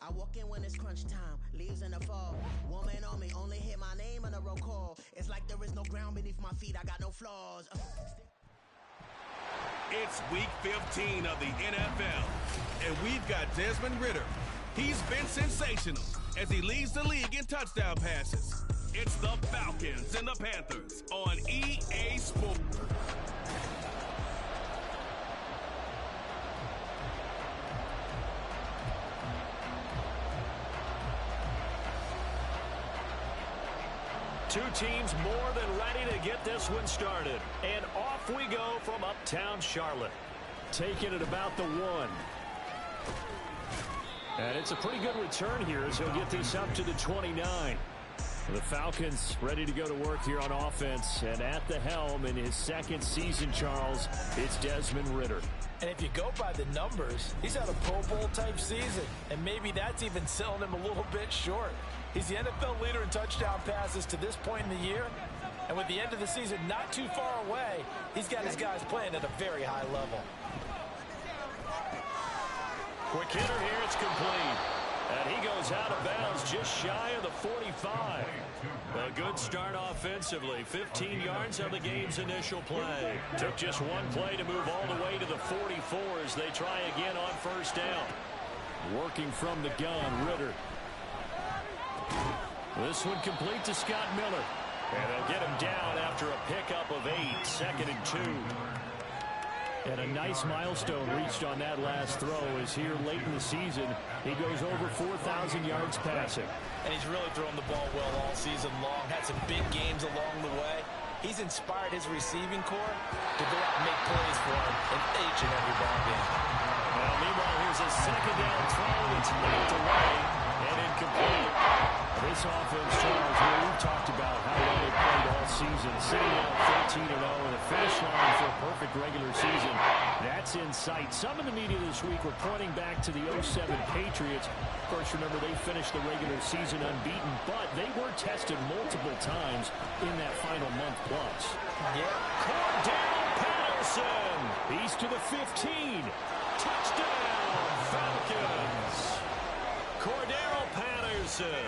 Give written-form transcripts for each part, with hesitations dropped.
I walk in when it's crunch time, leaves in the fall. Woman on me, only hit my name on a roll call. It's like there is no ground beneath my feet, I got no flaws. It's week 15 of the NFL, and we've got Desmond Ridder. He's been sensational as he leads the league in touchdown passes. It's the Falcons and the Panthers on EA Sports. Two teams more than ready to get this one started. And off we go from uptown Charlotte. Taking it about the 1. And it's a pretty good return here as he'll get this up to the 29. The Falcons ready to go to work here on offense. And at the helm in his second season, Charles, it's Desmond Ridder. And if you go by the numbers, he's had a Pro Bowl type season. And maybe that's even selling him a little bit short. He's the NFL leader in touchdown passes to this point in the year. And with the end of the season not too far away, he's got his guys playing at a very high level. Quick hitter here, it's complete. And he goes out of bounds just shy of the 45. A good start offensively. 15 yards on the game's initial play. Took just one play to move all the way to the 44 as they try again on first down. Working from the gun, Ridder. This one complete to Scott Miller. And they'll get him down after a pickup of 8, 2nd and 2. And a nice milestone reached on that last throw as here late in the season, he goes over 4,000 yards passing. And he's really thrown the ball well all season long. Had some big games along the way. He's inspired his receiving corps to go out and make plays for him in each and every ball game. Well, meanwhile, here's a second down throw that's knocked away and incomplete. This offense, Charles, we've talked about how well they played all season, sitting out 13-0 in the finish line for a perfect regular season. That's in sight. Some in the media this week were pointing back to the 07 Patriots. Of course, remember, they finished the regular season unbeaten, but they were tested multiple times in that final month plus. Yeah. Cordell Patterson. He's to the 15. Touchdown, Falcons. Cordell Patterson.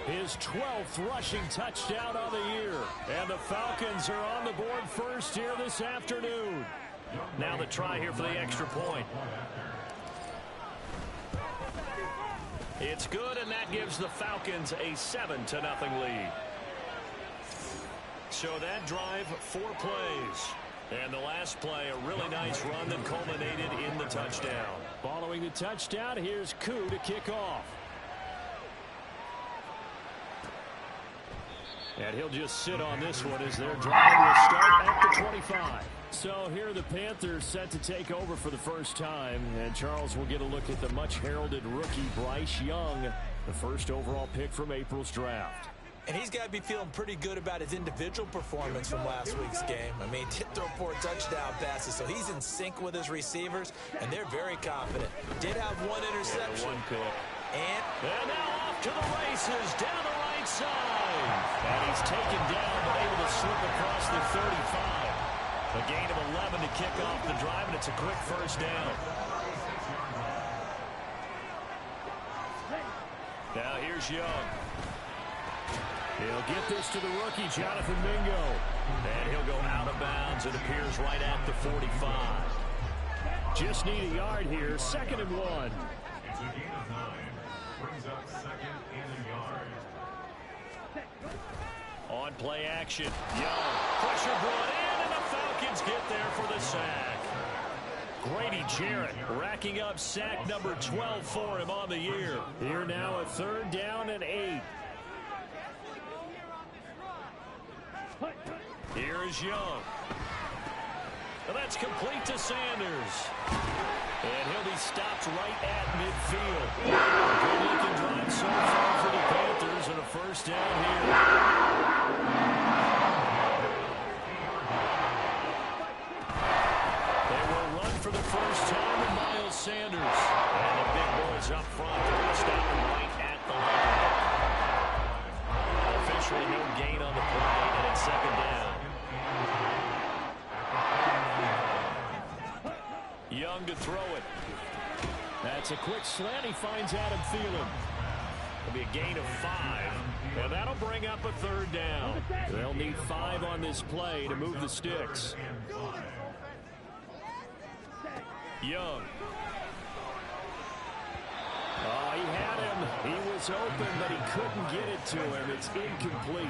His 12th rushing touchdown of the year. And the Falcons are on the board first here this afternoon. Now the try here for the extra point. It's good, and that gives the Falcons a 7-0 lead. So that drive, 4 plays. And the last play, a really nice run that culminated in the touchdown. Following the touchdown, here's Koo to kick off. And he'll just sit on this one as their drive will start at the 25. So here are the Panthers set to take over for the first time. And Charles will get a look at the much-heralded rookie Bryce Young, the first overall pick from April's draft. And he's got to be feeling pretty good about his individual performance from last week's game. I mean, did throw 4 touchdown passes, so he's in sync with his receivers, and they're very confident. Did have 1 interception. Yeah, 1 pick. And now off to the races down the right side. And he's taken down, but able to slip across the 35. A gain of 11 to kick off the drive, and it's a quick first down. Now here's Young. He'll get this to the rookie, Jonathan Mingo. And he'll go out of bounds. It appears right at the 45. Just need a yard here. 2nd and 1. Brings up 2nd and a yard. On play action. Young. Pressure brought in, and the Falcons get there for the sack. Grady Jarrett racking up sack number 12 for him on the year. Here now a 3rd down and 8. Here is Young. And that's complete to Sanders. And he'll be stopped right at midfield. Good looking drive so far for the Panthers, and a first down here. They will run for the first time with Miles Sanders. And the big boys up front. They're going to stop him right at the line. Officially no gain on the play, and it's 2nd down. Young to throw it. That's a quick slant. He finds Adam Thielen. It'll be a gain of 5, and that'll bring up a 3rd down. They'll need 5 on this play to move the sticks. Young. Oh, he had him. He was open, but he couldn't get it to him. It's incomplete.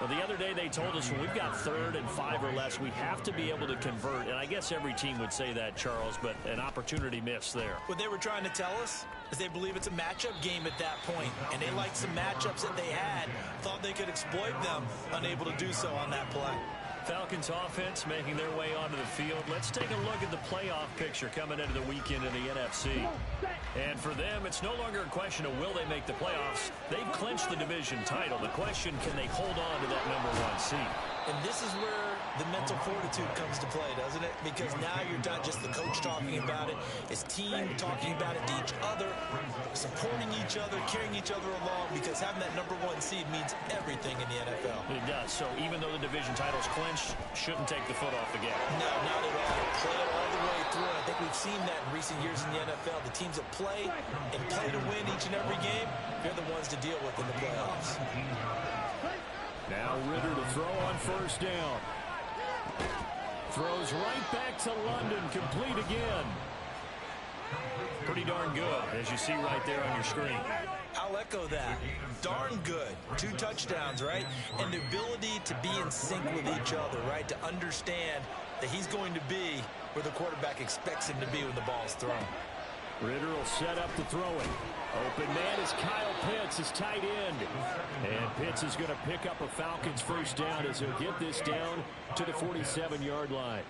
Well, the other day they told us when we've got 3rd and 5 or less, we have to be able to convert. And I guess every team would say that, Charles, but an opportunity missed there. What they were trying to tell us is they believe it's a matchup game at that point, and they liked some matchups that they had, thought they could exploit them, unable to do so on that play. Falcons offense making their way onto the field. Let's take a look at the playoff picture coming into the weekend in the NFC. And for them, it's no longer a question of will they make the playoffs. They've clinched the division title. The question, can they hold on to that #1 seed? And this is where the mental fortitude comes to play, doesn't it? Because now you're not just the coach talking about it. It's team talking about it to each other, supporting each other, carrying each other along, because having that #1 seed means everything in the NFL. It does. So even though the division title's clinched, shouldn't take the foot off the gas. No, not at all. Play it all the way through. I think we've seen that in recent years in the NFL. The teams that play and play to win each and every game, they're the ones to deal with in the playoffs. Now Ritter to throw on 1st down. Throws right back to London, complete again. Pretty darn good, as you see right there on your screen. I'll echo that. Darn good. 2 touchdowns, right? And the ability to be in sync with each other, right? To understand that he's going to be where the quarterback expects him to be when the ball's thrown. Ritter will set up to throw it. Open man is Kyle Pitts, his tight end. And Pitts is going to pick up a Falcons 1st down as he'll get this down to the 47-yard line.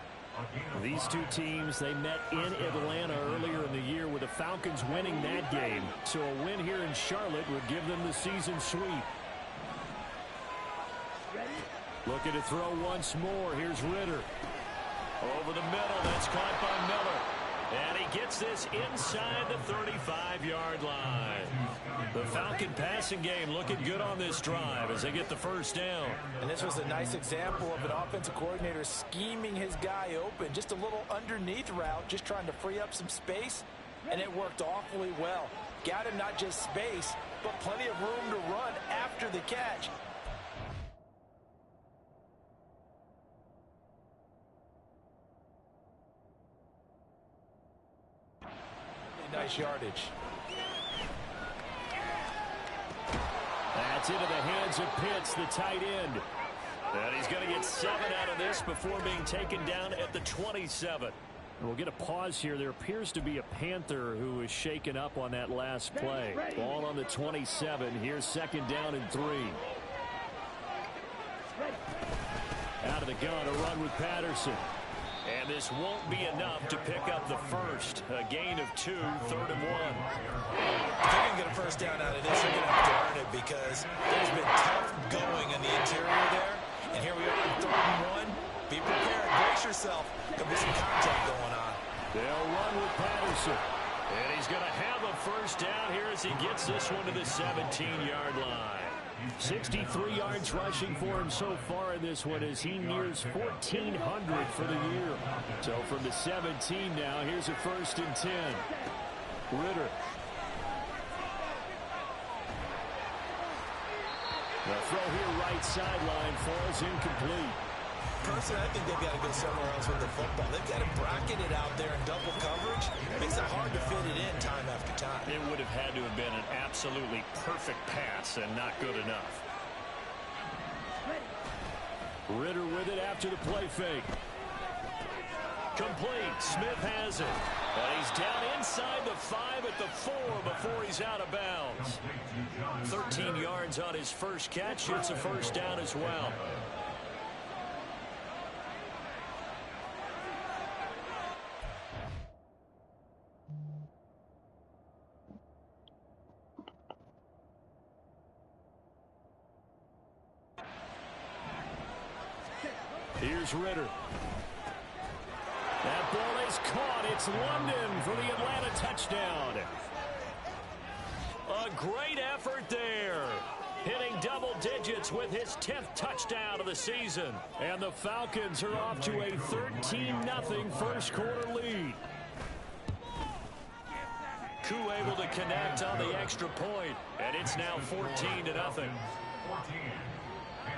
These two teams, they met in Atlanta earlier in the year with the Falcons winning that game. So a win here in Charlotte would give them the season sweep. Looking to throw once more. Here's Ritter. Over the middle. That's caught by Miller. And he gets this inside the 35-yard line. The Falcon passing game looking good on this drive as they get the 1st down. And this was a nice example of an offensive coordinator scheming his guy open. Just a little underneath route, just trying to free up some space. And it worked awfully well. Got him not just space, but plenty of room to run after the catch. Nice yardage. That's into the hands of Pitts, the tight end. And he's going to get 7 out of this before being taken down at the 27. We'll get a pause here. There appears to be a Panther who is shaken up on that last play. Ball on the 27. Here's 2nd down and 3. Out of the gun, a run with Patterson. And this won't be enough to pick up the 1st. A gain of 2, 3rd and 1. If they're going to get a 1st down out of this, they're going to have to earn it because there's been tough going in the interior there. And here we are on 3rd and 1. Be prepared. Brace yourself. There'll be some contact going on. They'll run with Patterson. And he's going to have a 1st down here as he gets this one to the 17-yard line. 63 yards rushing for him so far in this one as he nears 1,400 for the year. So from the 17 now, here's a 1st and 10. Ritter. The throw here right sideline falls incomplete. Personally, I think they've got to go somewhere else with the football. They've got to bracket it out there in double coverage. It makes it hard to fit it in time after time. It would have had to have been an absolutely perfect pass and not good enough. Ritter with it after the play fake. Complete. Smith has it. And he's down inside the 5 at the 4 before he's out of bounds. 13 yards on his first catch. It's a 1st down as well. Here's Ritter. That ball is caught. It's London for the Atlanta touchdown. A great effort there. Hitting double digits with his 10th touchdown of the season. And the Falcons are off to a 13-0 first quarter lead. Koo able to connect on the extra point, and it's now 14-0.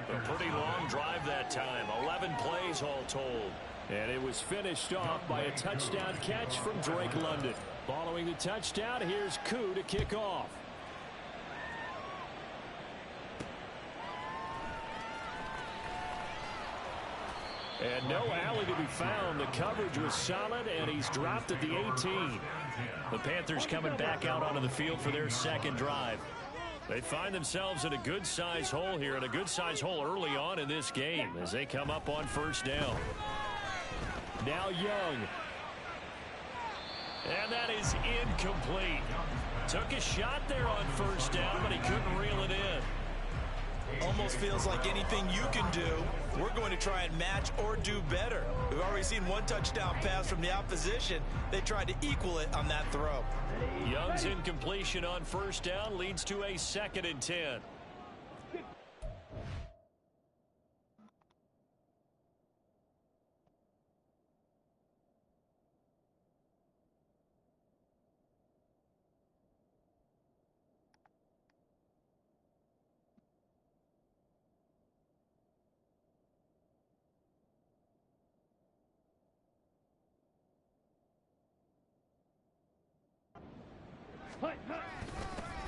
A pretty long drive that time, 11 plays all told. And it was finished off by a touchdown catch from Drake London. Following the touchdown, here's Koo to kick off. And no alley to be found. The coverage was solid, and he's dropped at the 18. The Panthers coming back out onto the field for their second drive. They find themselves in a good-sized hole here, and a good-sized hole early on in this game as they come up on first down. Now Young. And that is incomplete. Took a shot there on first down, but he couldn't reel it in. Almost feels like anything you can do, we're going to try and match or do better. We've already seen one touchdown pass from the opposition. They tried to equal it on that throw. Young's incompletion on first down leads to a 2nd and 10.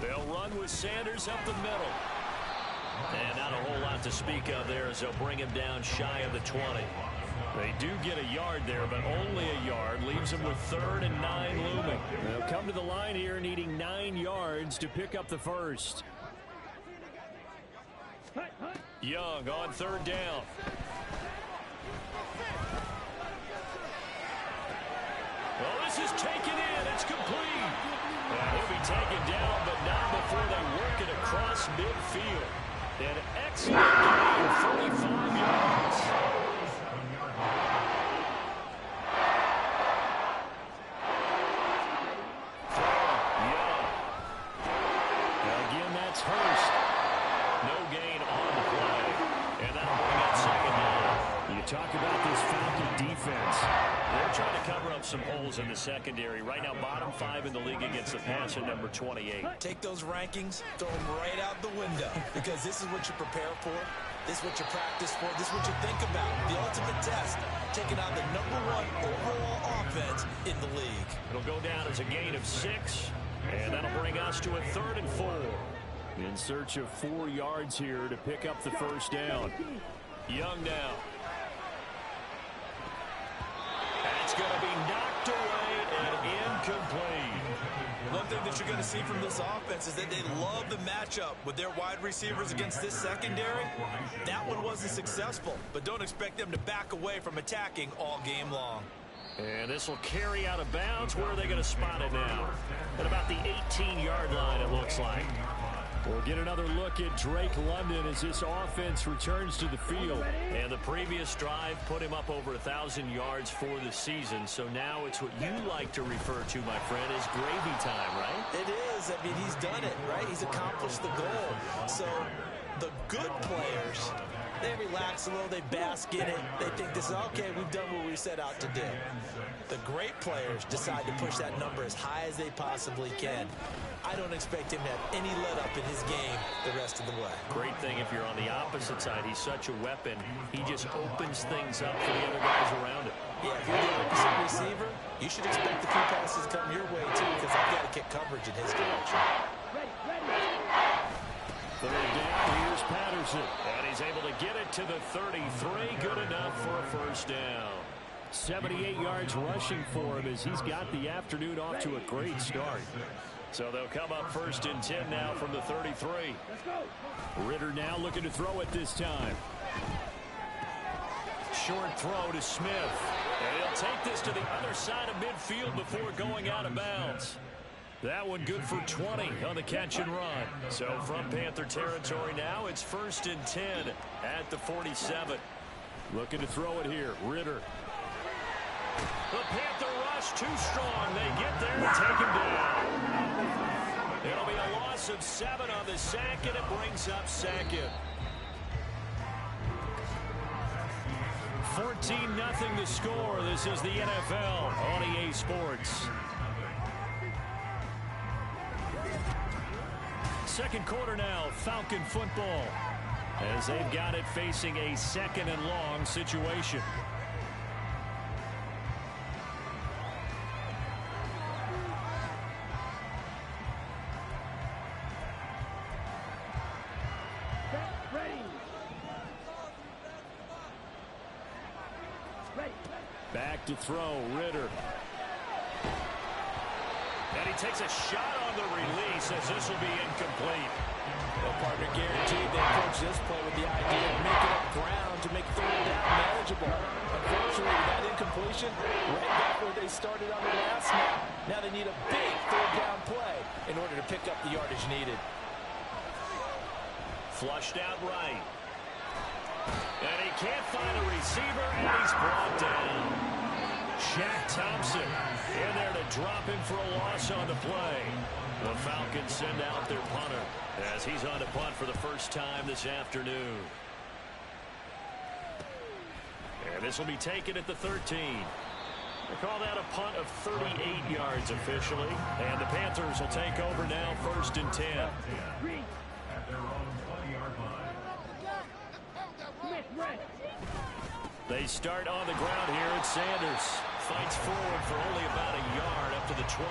They'll run with Sanders up the middle. And not a whole lot to speak of there as they'll bring him down shy of the 20. They do get a yard there, but only a yard. Leaves them with 3rd and 9 looming. They'll come to the line here needing 9 yards to pick up the first. Young on 3rd down. Well, this is taken in. It's complete. And he'll be taken down, but not before they work it across midfield. An excellent game, 45 yards. Young. Again, that's Hurst. No gain on the play. And that'll bring up 2nd down. You talk about this Falcon defense. They're trying to cover up some holes in the secondary. Right now, bottom 5 in the league against the pass at number 28. Take those rankings, throw them right out the window, because this is what you prepare for. This is what you practice for. This is what you think about. The ultimate test, taking on the number 1 overall offense in the league. It'll go down as a gain of 6, and that'll bring us to a 3rd and 4. In search of 4 yards here to pick up the first down. Young now. And it's going to be knocked away and incomplete. One thing that you're going to see from this offense is that they love the matchup with their wide receivers against this secondary. That one wasn't successful, but don't expect them to back away from attacking all game long. And this will carry out of bounds. Where are they going to spot it now? At about the 18-yard line, it looks like. We'll get another look at Drake London as this offense returns to the field. And the previous drive put him up over 1,000 yards for the season. So now it's what you like to refer to, my friend, as gravy time, right? It is. I mean, he's done it, right? He's accomplished the goal. So the good players, they relax a little, they bask in it. They think this is, okay, we've done what we set out to do. The great players decide to push that number as high as they possibly can. I don't expect him to have any let up in his game the rest of the way. Great thing if you're on the opposite side. He's such a weapon. He just opens things up for the other guys around him. Yeah, if you're the opposite receiver, you should expect the few passes come your way, too, because I've got to kick coverage in his direction. 3rd down, here's Patterson. And he's able to get it to the 33. Good enough for a first down. 78 yards rushing for him as he's got the afternoon off to a great start. So they'll come up 1st and 10 now from the 33. Ritter now looking to throw it this time. Short throw to Smith. And he'll take this to the other side of midfield before going out of bounds. That one good for 20 on the catch and run. So from Panther territory now, it's 1st and 10 at the 47. Looking to throw it here, Ritter. The Panther rush too strong. They get there and take him down. It'll be a loss of 7 on the sack, and it brings up 2nd. 14-0 the score. This is the NFL on EA Sports. Second quarter now, Falcon football, as they've got it facing a 2nd and long situation. Back to throw, Ritter. And he takes a shot on the release as this will be incomplete. Well, partner, guaranteed they approach this play with the idea of making up ground to make third down manageable. Unfortunately, with that incompletion, right back where they started on the last snap. Now they need a big third down play in order to pick up the yardage needed. Flushed out right. And he can't find a receiver, and he's brought down. Shaq Thompson in there to drop him for a loss on the play. The Falcons send out their punter as he's on to punt for the first time this afternoon. And this will be taken at the 13. They call that a punt of 38 yards officially. And the Panthers will take over now, 1st and 10. At their own 20-yard line. They start on the ground here, and Sanders fights forward for only about a yard up to the 21.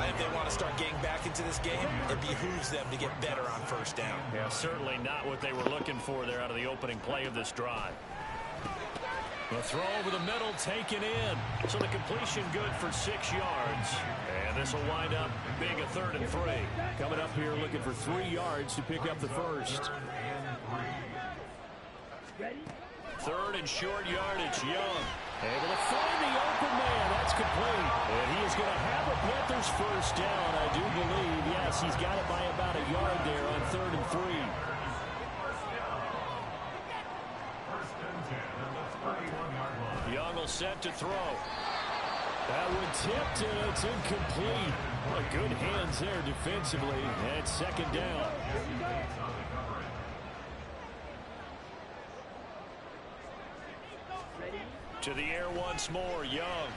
If they want to start getting back into this game, it behooves them to get better on 1st down. Yeah, certainly not what they were looking for there out of the opening play of this drive. The throw over the middle taken in. So the completion good for 6 yards. And this will wind up being a 3rd and 3. Coming up here looking for 3 yards to pick up the first. 3rd and short yardage. Young able to find the open man. That's complete. And he is going to have a Panthers first down, I do believe. Yes, he's got it by about a yard there on 3rd and 3. Young will set to throw. That one tipped, and it's incomplete. Well, good hands there defensively. And it's 2nd down. To the air once more, Young.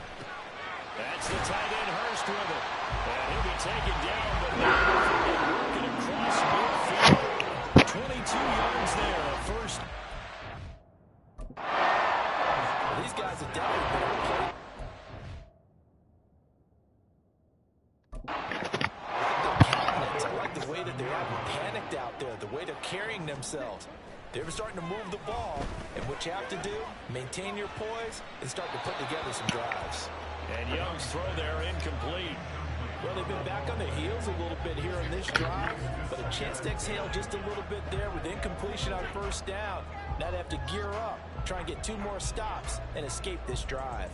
That's the tight end, Hurst with it. And he'll be taken down, but working across midfield. 22 yards there, a first. These guys are definitely better play. I like the way that they're panicked out there, the way they're carrying themselves. They're starting to move the ball, and what you have to do, maintain your poise and start to put together some drives. And Young's throw there incomplete. Well, they've been back on their heels a little bit here on this drive, but a chance to exhale just a little bit there with incompletion on 1st down. Now they have to gear up, try and get 2 more stops and escape this drive.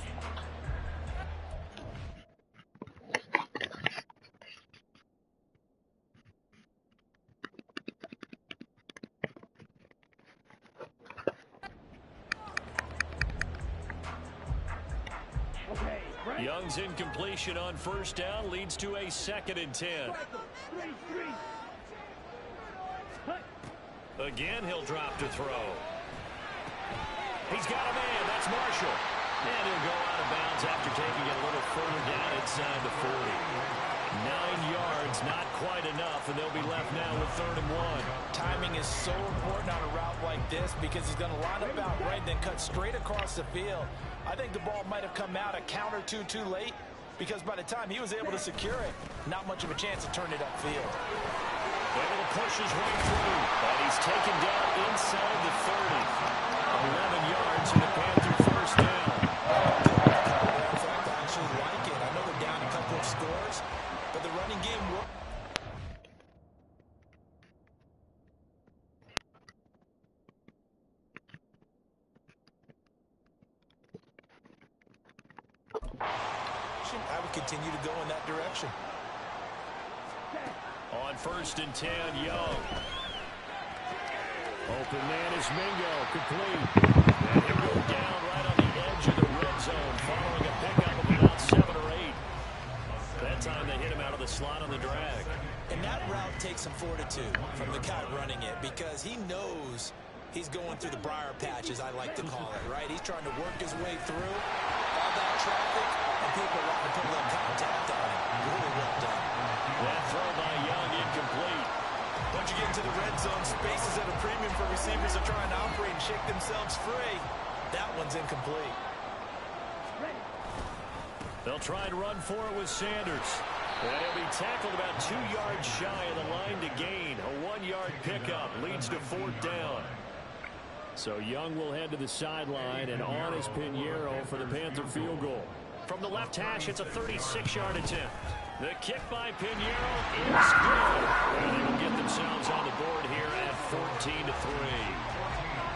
Young's incompletion on 1st down leads to a 2nd and 10. Again, he'll drop to throw. He's got a man. That's Marshall. And he'll go out of bounds after taking it a little further down inside the 40. 9 yards, not quite enough, and they'll be left now with 3rd and 1. Timing is so important on a route like this because he's going to line up out right, then cut straight across the field. I think the ball might have come out a count or two too late because by the time he was able to secure it, not much of a chance to turn it upfield. Able to push his way through, but he's taken down inside the 30. 11 yards and the Panthers first down. In fact, I actually like it. I know they're down a couple of scores, but the running game worked. I would continue to go in that direction. On 1st and 10, Young. Open man is Mingo, complete. And he'll go down right on the edge of the red zone, following a pickup of about 7 or 8. That time they hit him out of the slot on the drag. And that route takes some fortitude from the guy running it because he knows he's going through the briar patch, as I like to call it, right? He's trying to work his way through all that traffic, and people want to put a little contact on him. Really well done. That throw by Young Once you get into the red zone, space is at a premium for receivers that are trying to operate and shake themselves free. That one's incomplete. They'll try and run for it with Sanders. And he'll be tackled about 2 yards shy of the line to gain. A 1-yard pickup leads to 4th down. So Young will head to the sideline, and on is Pinheiro for the Panther field goal. From the left hash, it's a 36-yard attempt. The kick by Pinheiro is good. And they will get themselves on the board here at 14-3.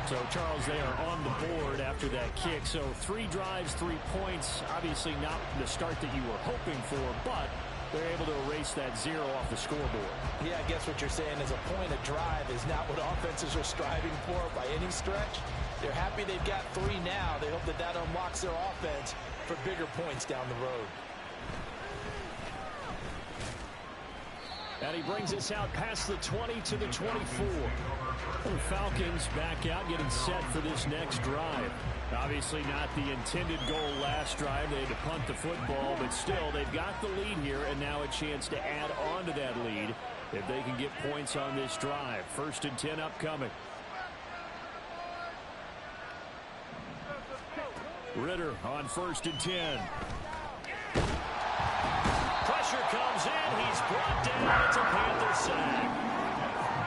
So, Charles, they are on the board after that kick. So 3 drives, 3 points. Obviously not the start that you were hoping for, but they're able to erase that 0 off the scoreboard. Yeah, I guess what you're saying is a point of drive is not what offenses are striving for by any stretch. They're happy they've got 3 now. They hope that that unlocks their offense for bigger points down the road. And he brings us out past the 20 to the 24. The Falcons back out, getting set for this next drive. Obviously not the intended goal last drive. They had to punt the football, but still, they've got the lead here, and now a chance to add on to that lead if they can get points on this drive. 1st and 10 upcoming. Ritter on 1st and 10. Pressure comes in. He's brought down. It's a Panther sack.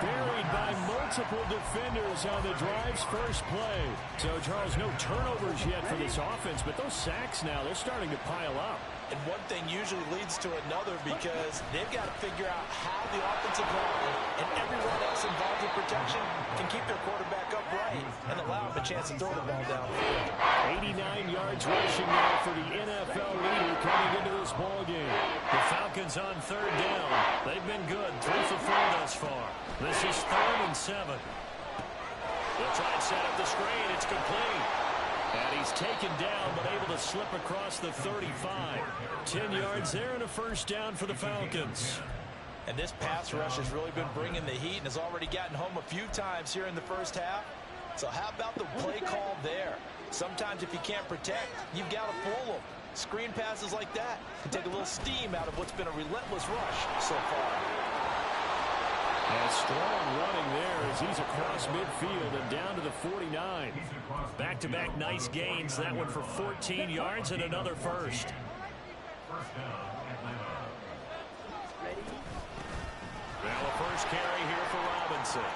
Buried by multiple defenders on the drive's first play. So, Charles, no turnovers yet for this offense, but those sacks now, they're starting to pile up. And one thing usually leads to another because they've got to figure out how the offensive line and everyone else involved in protection can keep their quarterback upright and allow him a chance to throw the ball down. 89 yards rushing now for the NFL leader coming into this ball game. The Falcons on 3rd down. They've been good, 3 for 4 thus far. This is 3rd and 7. They'll try and set up the screen. It's complete. And he's taken down, but able to slip across the 35. 10 yards there and a 1st down for the Falcons. And this pass rush has really been bringing the heat and has already gotten home a few times here in the first half. So how about the play call there? Sometimes if you can't protect, you've got to fool them. Screen passes like that can take a little steam out of what's been a relentless rush so far. And strong running there as he's across midfield and down to the 49. Back-to-back nice gains. That one for 14 yards and another 1st. Now a 1st carry here for Robinson.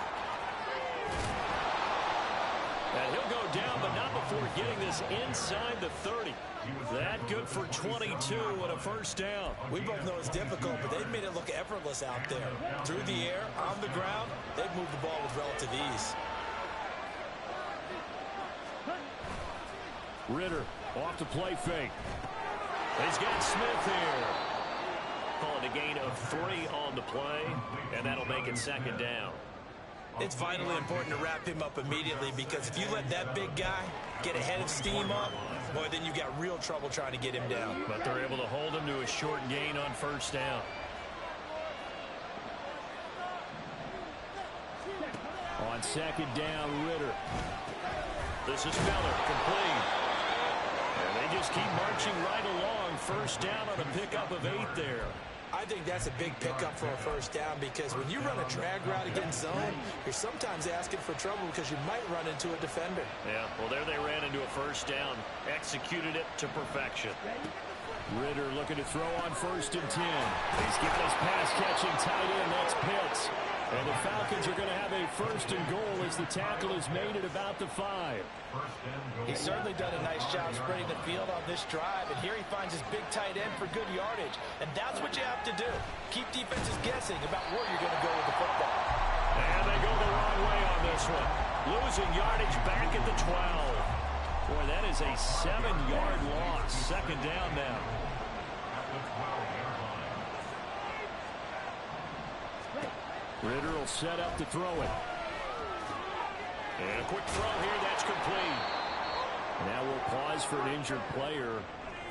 And he'll go down, but not before getting this inside the 30. That good for 22 and a 1st down. We both know it's difficult, but they've made it look effortless out there. Through the air, on the ground, they've moved the ball with relative ease. Ritter off to play fake. He's got Smith here. Call it a gain of 3 on the play, and that'll make it 2nd down. It's vitally important to wrap him up immediately because if you let that big guy get a head of steam up, boy, then you've got real trouble trying to get him down. But they're able to hold him to a short gain on 1st down. On 2nd down, Ritter. This is Miller, complete. And they just keep marching right along. 1st down on a pickup of 8 there. I think that's a big pickup for a 1st down because when you run a drag route against zone, you're sometimes asking for trouble because you might run into a defender. Yeah, well, there they ran into a 1st down. Executed it to perfection. Ritter looking to throw on 1st and 10. He's got his pass-catching tight end. That's Pitts. And the Falcons are going to have a 1st and goal as the tackle is made at about the 5. He's certainly done a nice job spreading the field on this drive, and here he finds his big tight end for good yardage. And that's what you have to do. Keep defenses guessing about where you're going to go with the football. And they go the wrong way on this one. Losing yardage back at the 12. Boy, that is a 7-yard loss. 2nd down now. Ritter will set up to throw it. And a quick throw here, that's complete. Now we'll pause for an injured player,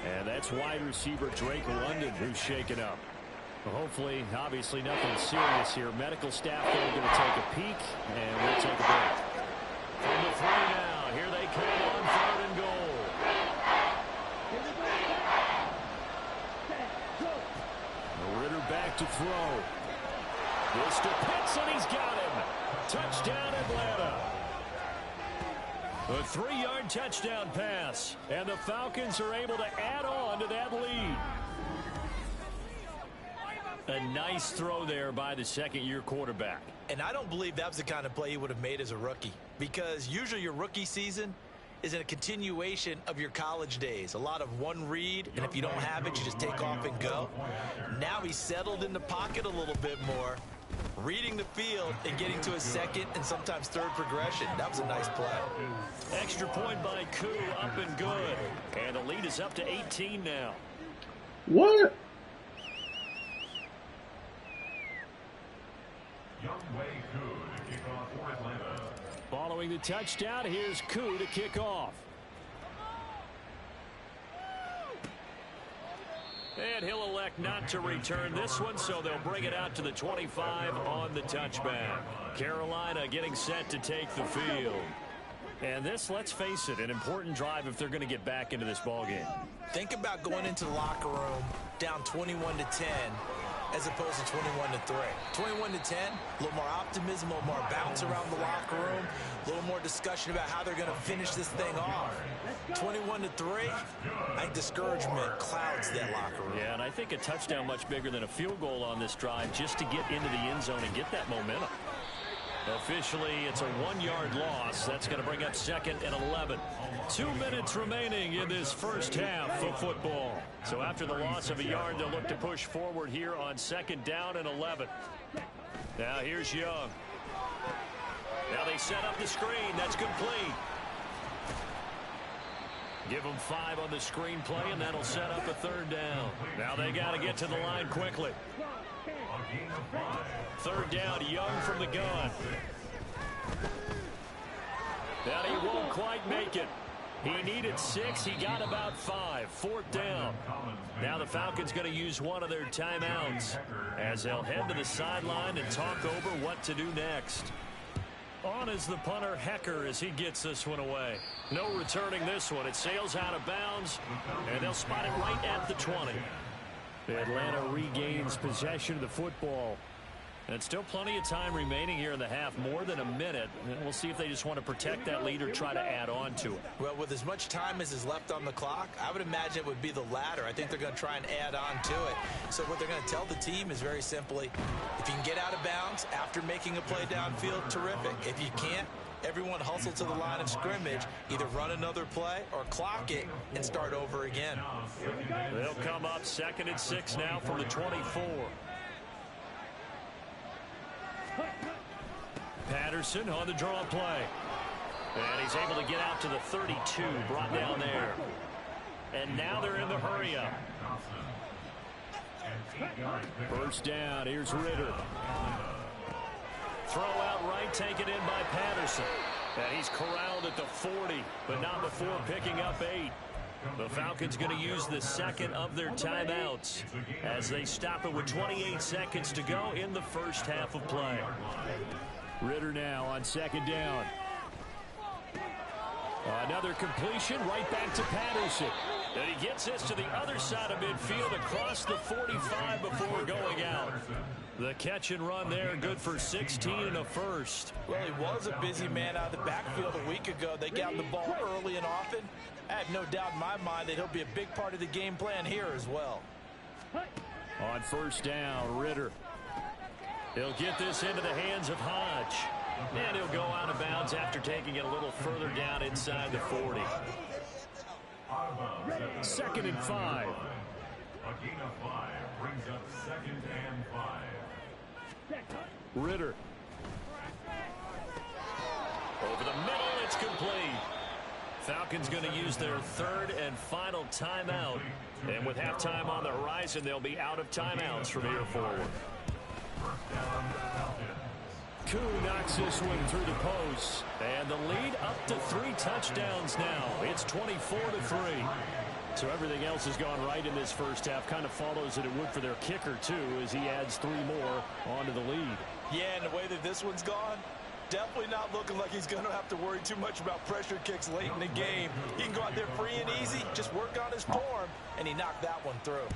and that's wide receiver Drake London who's shaken up. Well, hopefully, obviously nothing serious here. Medical staff are going to take a peek, and we'll take a break. From the 3 now, here they come on 3rd and goal. Ritter back to throw. This to Pitts, and he's got him. Touchdown, Atlanta. A 3-yard touchdown pass, and the Falcons are able to add on to that lead. A nice throw there by the second-year quarterback. And I don't believe that was the kind of play he would have made as a rookie, because usually your rookie season is a continuation of your college days. A lot of one read, and if you don't have it, you just take off and go. Now he's settled in the pocket a little bit more, reading the field and getting to a second and sometimes third progression. That was a nice play. Extra point by Koo, up and good. And the lead is up to 18 now. What? Following the touchdown, here's Koo to kick off. And he'll elect not to return this one, so they'll bring it out to the 25 on the touchback. Carolina getting set to take the field. And this, let's face it, an important drive if they're going to get back into this ballgame. Think about going into the locker room down 21-10 as opposed to 21-3. 21-10, a little more optimism, a little more bounce around the locker room, a little more discussion about how they're going to finish this thing off. 21-3, I think discouragement clouds that locker room. Yeah, and I think a touchdown much bigger than a field goal on this drive just to get into the end zone and get that momentum. Officially, it's a 1-yard loss. That's going to bring up 2nd and 11. 2 minutes remaining in this first half of football. So after the loss of a yard, they'll look to push forward here on 2nd down and 11. Now here's Young. Now they set up the screen. That's complete. Give them 5 on the screenplay, and that'll set up a 3rd down. Now they got to get to the line quickly. 3rd down, Young from the gun. Now he won't quite make it. He needed 6. He got about 5. 4th down. Now the Falcons going to use one of their timeouts as they'll head to the sideline and talk over what to do next. On is the punter, Hecker, as he gets this one away. No returning this one. It sails out of bounds, and they'll spot it right at the 20. Atlanta regains possession of the football. And still plenty of time remaining here in the half, more than a minute. And we'll see if they just want to protect that lead or try to add on to it. Well, with as much time as is left on the clock, I would imagine it would be the latter. I think they're going to try and add on to it. So what they're going to tell the team is very simply, if you can get out of bounds after making a play downfield, terrific. If you can't, everyone hustle to the line of scrimmage, either run another play or clock it and start over again. They'll come up 2nd and 6 now from the 24. Patterson on the draw play. And he's able to get out to the 32, brought down there. And now they're in the hurry up. First down, here's Ritter. Throw out right, taken in by Patterson. And he's corralled at the 40, but not before picking up 8. The Falcons going to use the 2nd of their timeouts as they stop it with 28 seconds to go in the first half of play. Ritter now on 2nd down. Another completion right back to Patterson. And he gets this to the other side of midfield across the 45 before going out. The catch and run there, good for 16 and a first. Well, he was a busy man out of the backfield a week ago. They got the ball early and often. I have no doubt in my mind that he'll be a big part of the game plan here as well. On first down, Ritter. He'll get this into the hands of Hodge. And he'll go out of bounds after taking it a little further down inside the 40. 2nd and 5. A gain of 5 brings up 2nd and 5. Ritter. Over the middle, it's complete. Falcons going to use their 3rd and final timeout. And with halftime on the horizon, they'll be out of timeouts from here forward. Koo knocks this one through the post. And the lead up to 3 touchdowns now. It's 24-3. So everything else has gone right in this first half. Kind of follows that it would for their kicker, too, as he adds 3 more onto the lead. Yeah, and the way that this one's gone, definitely not looking like he's going to have to worry too much about pressure kicks late in the game. He can go out there free and easy, just work on his form, and he knocked that one through.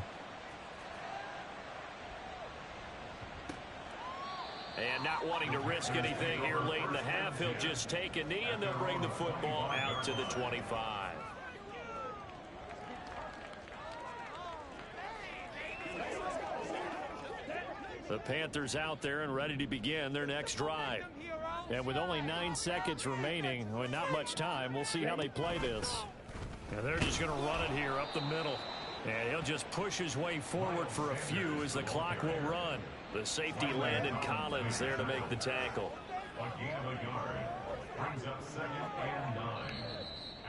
And not wanting to risk anything here late in the half, he'll just take a knee, and they'll bring the football out to the 25. The Panthers out there and ready to begin their next drive. And with only 9 seconds remaining, with not much time, we'll see how they play this. And they're just going to run it here up the middle. And he'll just push his way forward for a few as the clock will run. The safety Landon Collins there to make the tackle. A gain of a yard brings up 2nd and 9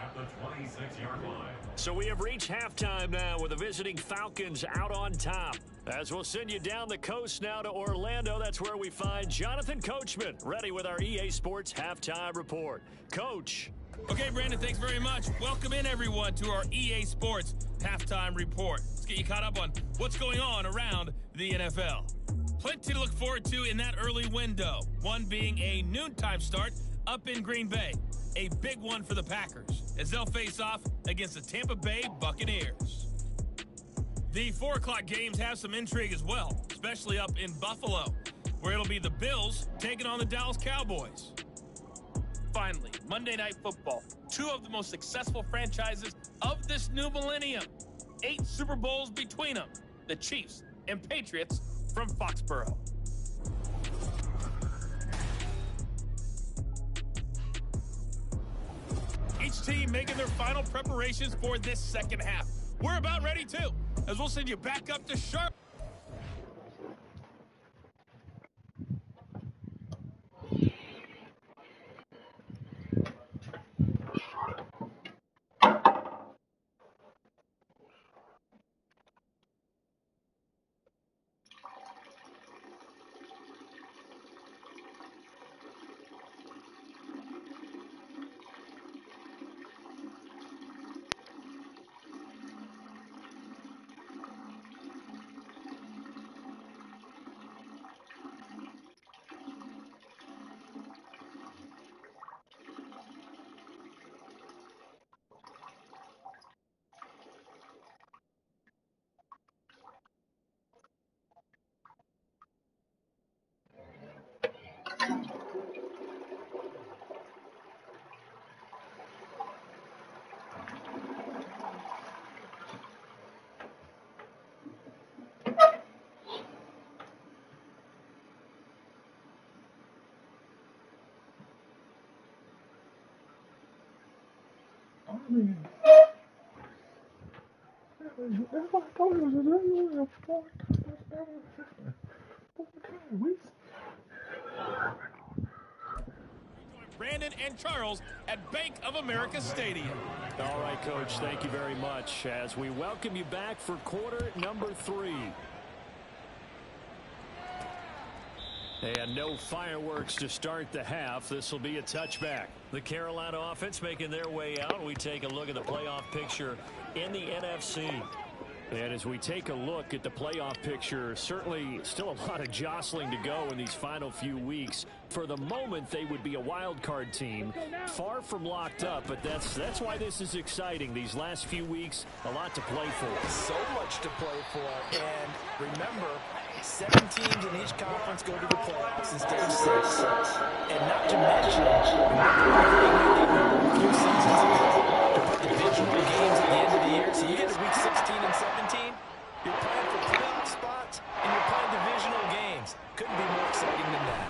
at the 26-yard line. So we have reached halftime now with the visiting Falcons out on top. As we'll send you down the coast now to Orlando, that's where we find Jonathan Coachman, ready with our EA Sports Halftime Report. Coach. Okay, Brandon, thanks very much. Welcome in, everyone, to our EA Sports Halftime Report. Let's get you caught up on what's going on around the NFL. Plenty to look forward to in that early window, one being a noontime start up in Green Bay. A big one for the Packers as they'll face off against the Tampa Bay Buccaneers. The 4 o'clock games have some intrigue as well, especially up in Buffalo, where it'll be the Bills taking on the Dallas Cowboys. Finally, Monday Night Football, 2 of the most successful franchises of this new millennium. 8 Super Bowls between them, the Chiefs and Patriots from Foxborough. Each team making their final preparations for this second half. We're about ready too, as we'll send you back up to Sharp. That's what I told you. Brandon and Charles at Bank of America Stadium. All right, Coach, thank you very much as we welcome you back for quarter number 3. And no fireworks to start the half. This will be a touchback. The Carolina offense making their way out. We take a look at the playoff picture in the NFC. And as we take a look at the playoff picture, certainly still a lot of jostling to go in these final few weeks. For the moment, they would be a wild card team, far from locked up, but that's why this is exciting. These last few weeks, a lot to play for. So much to play for, and remember, 7 teams in each conference go to the playoffs instead of 6. And not to mention, remember 2 seasons ago, to put divisional games at the end of the year. So you get to week 16 and 17, you're playing for playoff spots, and you're playing divisional games. Couldn't be more exciting than that.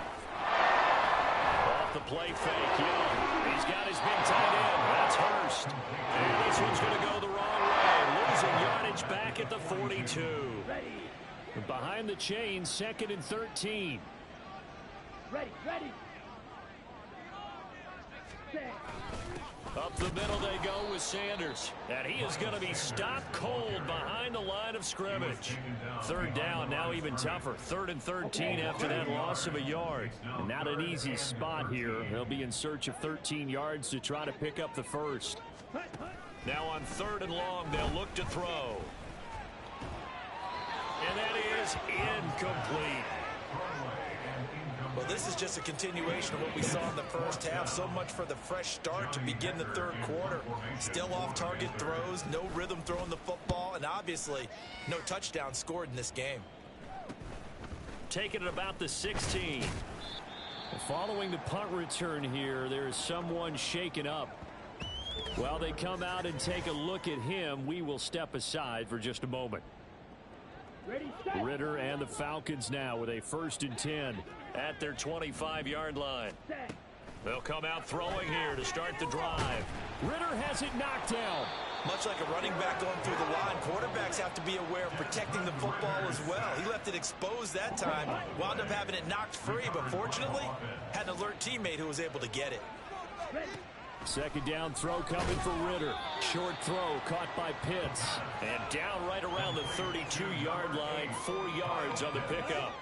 Off the play fake, Young. He's got his big tight end. That's Hurst. And this one's going to go the wrong way. Losing yardage back at the 42. Behind the chains, 2nd and 13. Ready. Up the middle they go with Sanders. And he is going to be stopped cold behind the line of scrimmage. 3rd down, now even tougher. 3rd and 13 after that loss of a yard. And not an easy spot here. They'll be in search of 13 yards to try to pick up the first. Now on 3rd and long, they'll look to throw. And that is incomplete. Well, this is just a continuation of what we saw in the first half. So much for the fresh start to begin the 3rd quarter. Still off-target throws, no rhythm throwing the football, and obviously no touchdown scored in this game. taken at about the 16. Following the punt return here, there is someone shaken up. While they come out and take a look at him, we will step aside for just a moment. Ritter and the Falcons now with a 1st and 10 at their 25-yard line. They'll come out throwing here to start the drive. Ritter has it knocked down. Much like a running back going through the line, quarterbacks have to be aware of protecting the football as well. He left it exposed that time, wound up having it knocked free, but fortunately had an alert teammate who was able to get it. 2nd down throw coming for Ritter. Short throw caught by Pitts. And down right around the 32-yard line, 4 yards on the pickup.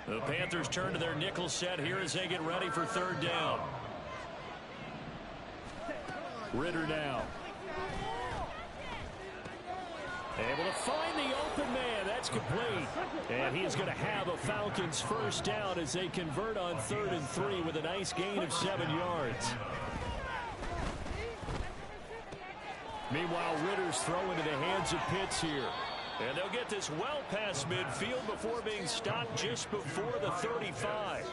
The Panthers turn to their nickel set here as they get ready for 3rd down. Ritter now. Able to find the open man. That's complete. And he is going to have a Falcons 1st down as they convert on 3rd and 3 with a nice gain of 7 yards. Meanwhile, Ritter's throw into the hands of Pitts here. And they'll get this well past midfield before being stopped just before the 35.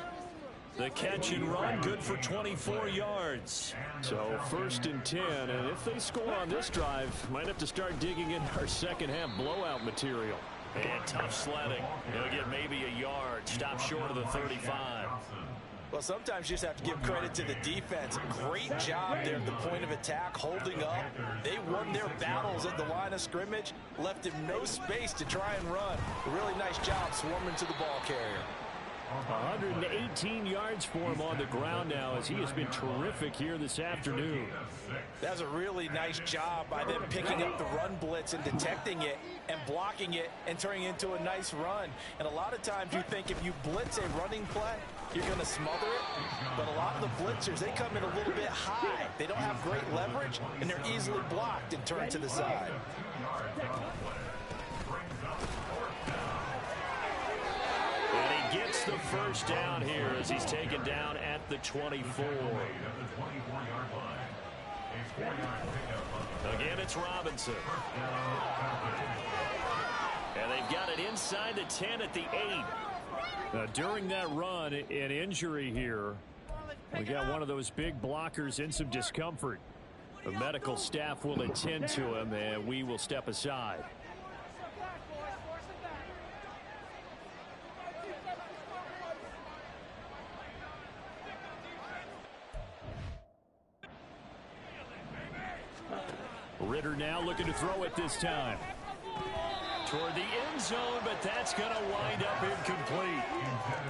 The catch and run good for 24 yards. So 1st and 10. And if they score on this drive, might have to start digging in our second half blowout material. And tough sledding. He'll get maybe a yard. Stop short of the 35. Well, sometimes you just have to give credit to the defense. Great job there at the point of attack, holding up. They won their battles at the line of scrimmage, left him no space to try and run. A really nice job swarming to the ball carrier. 118 yards for him on the ground now as he has been terrific here this afternoon. That's a really nice job by them picking up the run blitz and detecting it and blocking it and turning it into a nice run. And a lot of times you think if you blitz a running play, you're going to smother it. But a lot of the blitzers, they come in a little bit high. They don't have great leverage, and they're easily blocked and turned to the side. And he gets the 1st down here as he's taken down at the 24. Again, it's Robinson. And they've got it inside the 10 at the 8. During that run, an injury here. We got one of those big blockers in some discomfort. The medical staff will attend to him, and we will step aside. Ritter now looking to throw it this time. Toward the end zone, but that's going to wind up incomplete.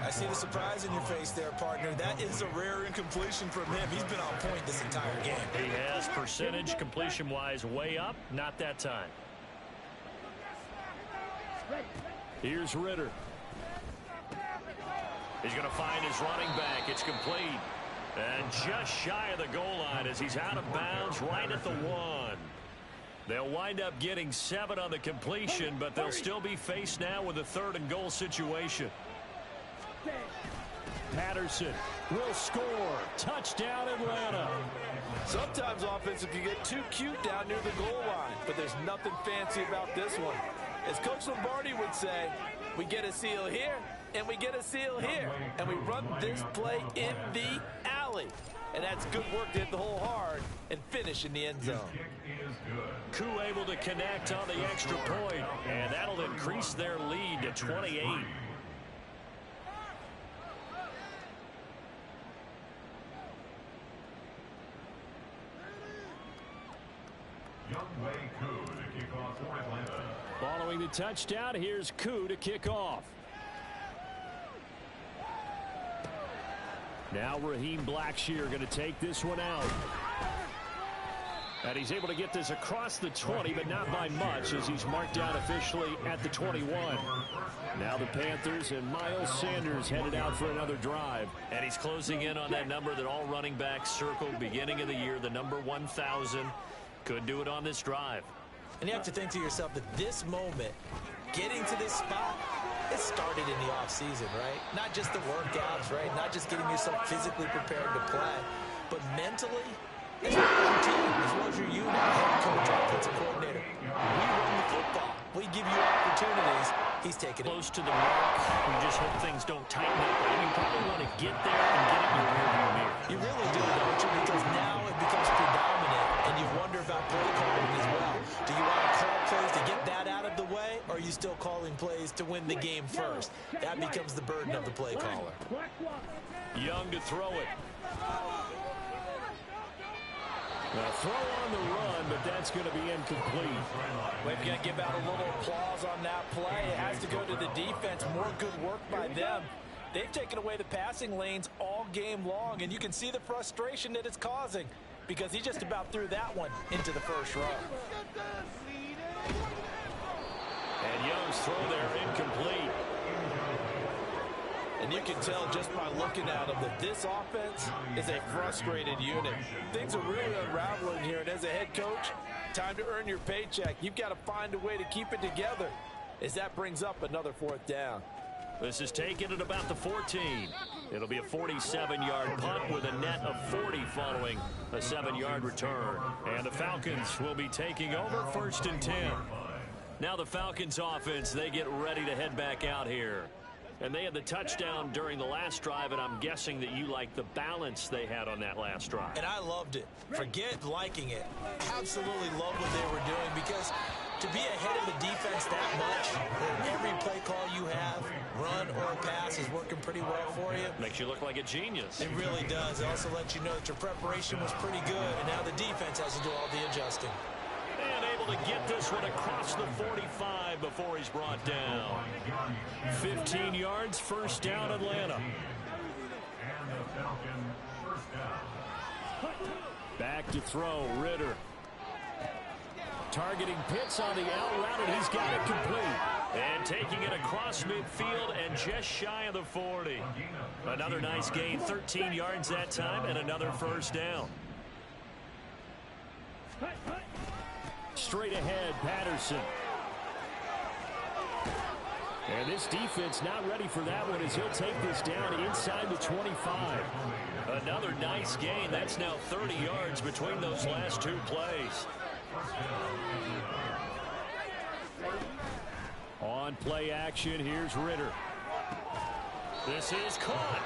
I see the surprise in your face there, partner. That is a rare incompletion from him. He's been on point this entire game. He has percentage completion-wise way up. Not that time. Here's Ritter. He's going to find his running back. It's complete. And just shy of the goal line as he's out of bounds right at the 1. They'll wind up getting 7 on the completion, but they'll still be faced now with a 3rd and goal situation. Patterson will score. Touchdown, Atlanta. Sometimes offense, if you get too cute down near the goal line, but there's nothing fancy about this one. As Coach Lombardi would say, we get a seal here, and we get a seal here, and we run this play in the alley. And that's good work to hit the hole hard and finish in the end zone. Koo able to connect on the extra point, and that'll increase their lead to 28. Following the touchdown, here's Koo to kick off. Now Raheem Blackshear going to take this one out. And he's able to get this across the 20, but not by much as he's marked down officially at the 21. Now the Panthers and Miles Sanders headed out for another drive. And he's closing in on that number that all running backs circled beginning of the year, the number 1,000. Could do it on this drive. And you have to think to yourself that this moment, getting to this spot, it started in the offseason, right? Not just the workouts, right? Not just getting yourself physically prepared to play, but mentally, as well as your team, as well as your unit, head coach, offensive coordinator. We run the football. We give you opportunities. He's taking it close to the mark. You just hope things don't tighten up. You probably want to get there and get it in your rearview mirror. You really do, don't you? Because now it becomes predominant, and you wonder about play calling as well. Do you want to call plays to get that out of the way, or are you still calling plays to win the game first? That becomes the burden of the play caller. Young to throw it. Now throw on the run, but that's going to be incomplete. We've got to give out a little applause on that play. It has to go to the defense. More good work by them. They've taken away the passing lanes all game long, and you can see the frustration that it's causing because he just about threw that one into the first row. And Young's throw there incomplete. And you can tell just by looking at him that this offense is a frustrated unit. Things are really unraveling here, and as a head coach, time to earn your paycheck. You've got to find a way to keep it together as that brings up another fourth down. This is taken at about the 14. It'll be a 47-yard punt with a net of 40 following a 7-yard return. And the Falcons will be taking over 1st and 10. Now the Falcons offense, they get ready to head back out here. And they had the touchdown during the last drive, and I'm guessing that you like the balance they had on that last drive. And I loved it. Forget liking it. Absolutely love what they were doing, because to be ahead of the defense that much, where every play call you have, run or pass, is working pretty well for you. Makes you look like a genius. It really does. It also lets you know that your preparation was pretty good, and now the defense has to do all the adjusting. And able to get this one across the 45 before he's brought down. 15 yards, first down, Atlanta. And the Falcon first down. Back to throw, Ritter. Targeting Pitts on the out route, and he's got it complete. And taking it across midfield and just shy of the 40. Another nice gain, 13 yards that time, and another first down. Straight ahead, Patterson. And this defense not ready for that one as he'll take this down inside the 25. Another nice gain. That's now 30 yards between those last two plays. On play action, here's Ritter. This is caught.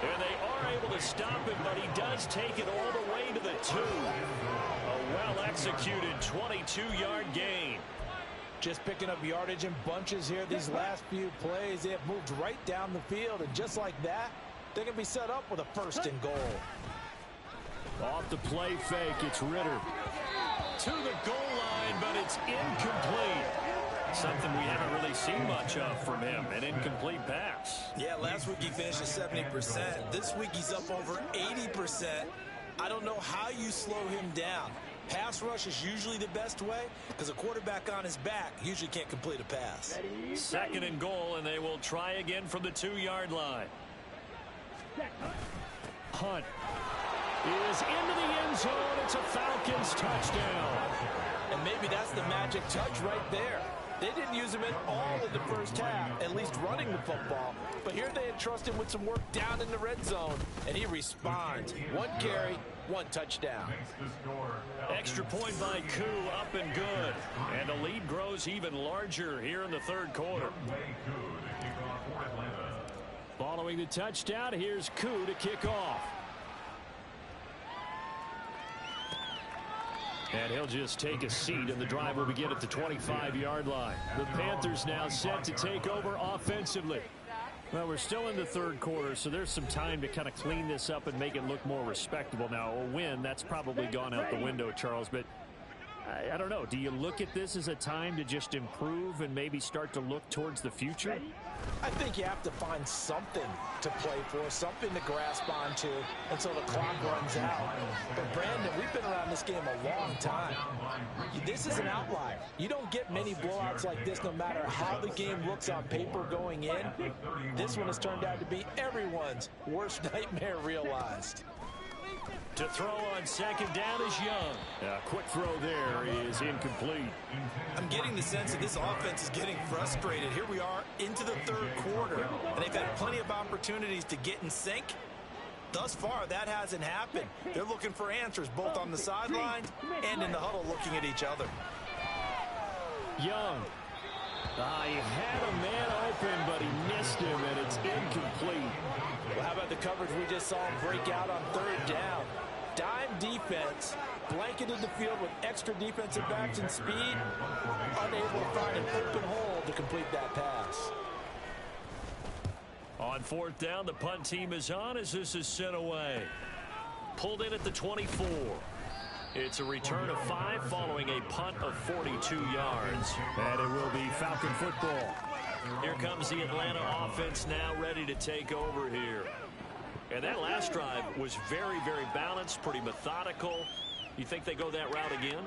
And they are able to stop him, but he does take it all the way to the 2. A well-executed 22-yard gain. Just picking up yardage in bunches here these last few plays. They have moved right down the field, and just like that, they're going to be set up with a 1st and goal. Off the play fake, it's Ritter. To the goal line, but it's incomplete. Something we haven't really seen much of from him, an incomplete pass. Yeah, last week he finished at 70%. This week he's up over 80%. I don't know how you slow him down. Pass rush is usually the best way because a quarterback on his back usually can't complete a pass. 2nd and goal, and they will try again from the 2-yard line. Hunt is into the end zone. It's a Falcons touchdown. And maybe that's the magic touch right there. They didn't use him at all in the first half, at least running the football. But here they entrust him with some work down in the red zone, and he responds. 1 carry, 1 touchdown. Extra point by Koo, up and good. And the lead grows even larger here in the 3rd quarter. Following the touchdown, here's Koo to kick off. And he'll just take a seat, and the drive will begin at the 25-yard line. The Panthers now set to take over offensively. Well, we're still in the 3rd quarter, so there's some time to kind of clean this up and make it look more respectable. Now, a win, that's probably gone out the window, Charles, but I don't know. Do you look at this as a time to just improve and maybe start to look towards the future? I think you have to find something to play for, something to grasp onto until the clock runs out. But, Brandon, we've been around this game a long time. This is an outlier. You don't get many blowouts like this no matter how the game looks on paper going in. This one has turned out to be everyone's worst nightmare realized. To throw on 2nd down is Young. A quick throw there is incomplete. I'm getting the sense that this offense is getting frustrated. Here we are into the 3rd quarter, and they've had plenty of opportunities to get in sync. Thus far, that hasn't happened. They're looking for answers both on the sidelines and in the huddle looking at each other. Young He had a man open, but he missed him, and it's incomplete. Well, how about the coverage we just saw him break out on third down? Dime defense, blanketed the field with extra defensive backs and speed, unable to find an open hole to complete that pass. On fourth down, the punt team is on as this is sent away. Pulled in at the 24. It's a return of 5 following a punt of 42 yards. And it will be Falcon football. Here comes the Atlanta offense now ready to take over here. And that last drive was very, very balanced, pretty methodical. You think they go that route again?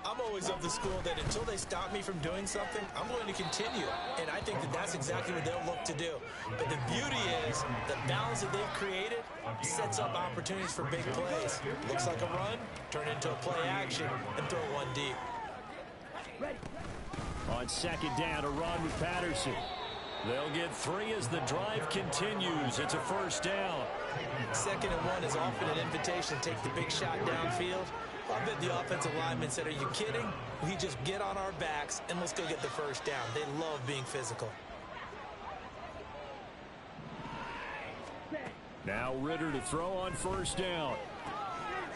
I'm always of the school that until they stop me from doing something, I'm going to continue. And I think that that's exactly what they'll look to do. But the beauty is the balance that they've created sets up opportunities for big plays. Looks like a run, turn into a play action, and throw one deep. On second down, a run with Patterson. They'll get 3 as the drive continues. It's a first down. 2nd and 1 is often an invitation to take the big shot downfield. I bet the offensive lineman said, are you kidding? We just get on our backs and let's go get the first down. They love being physical. Now Ritter to throw on first down.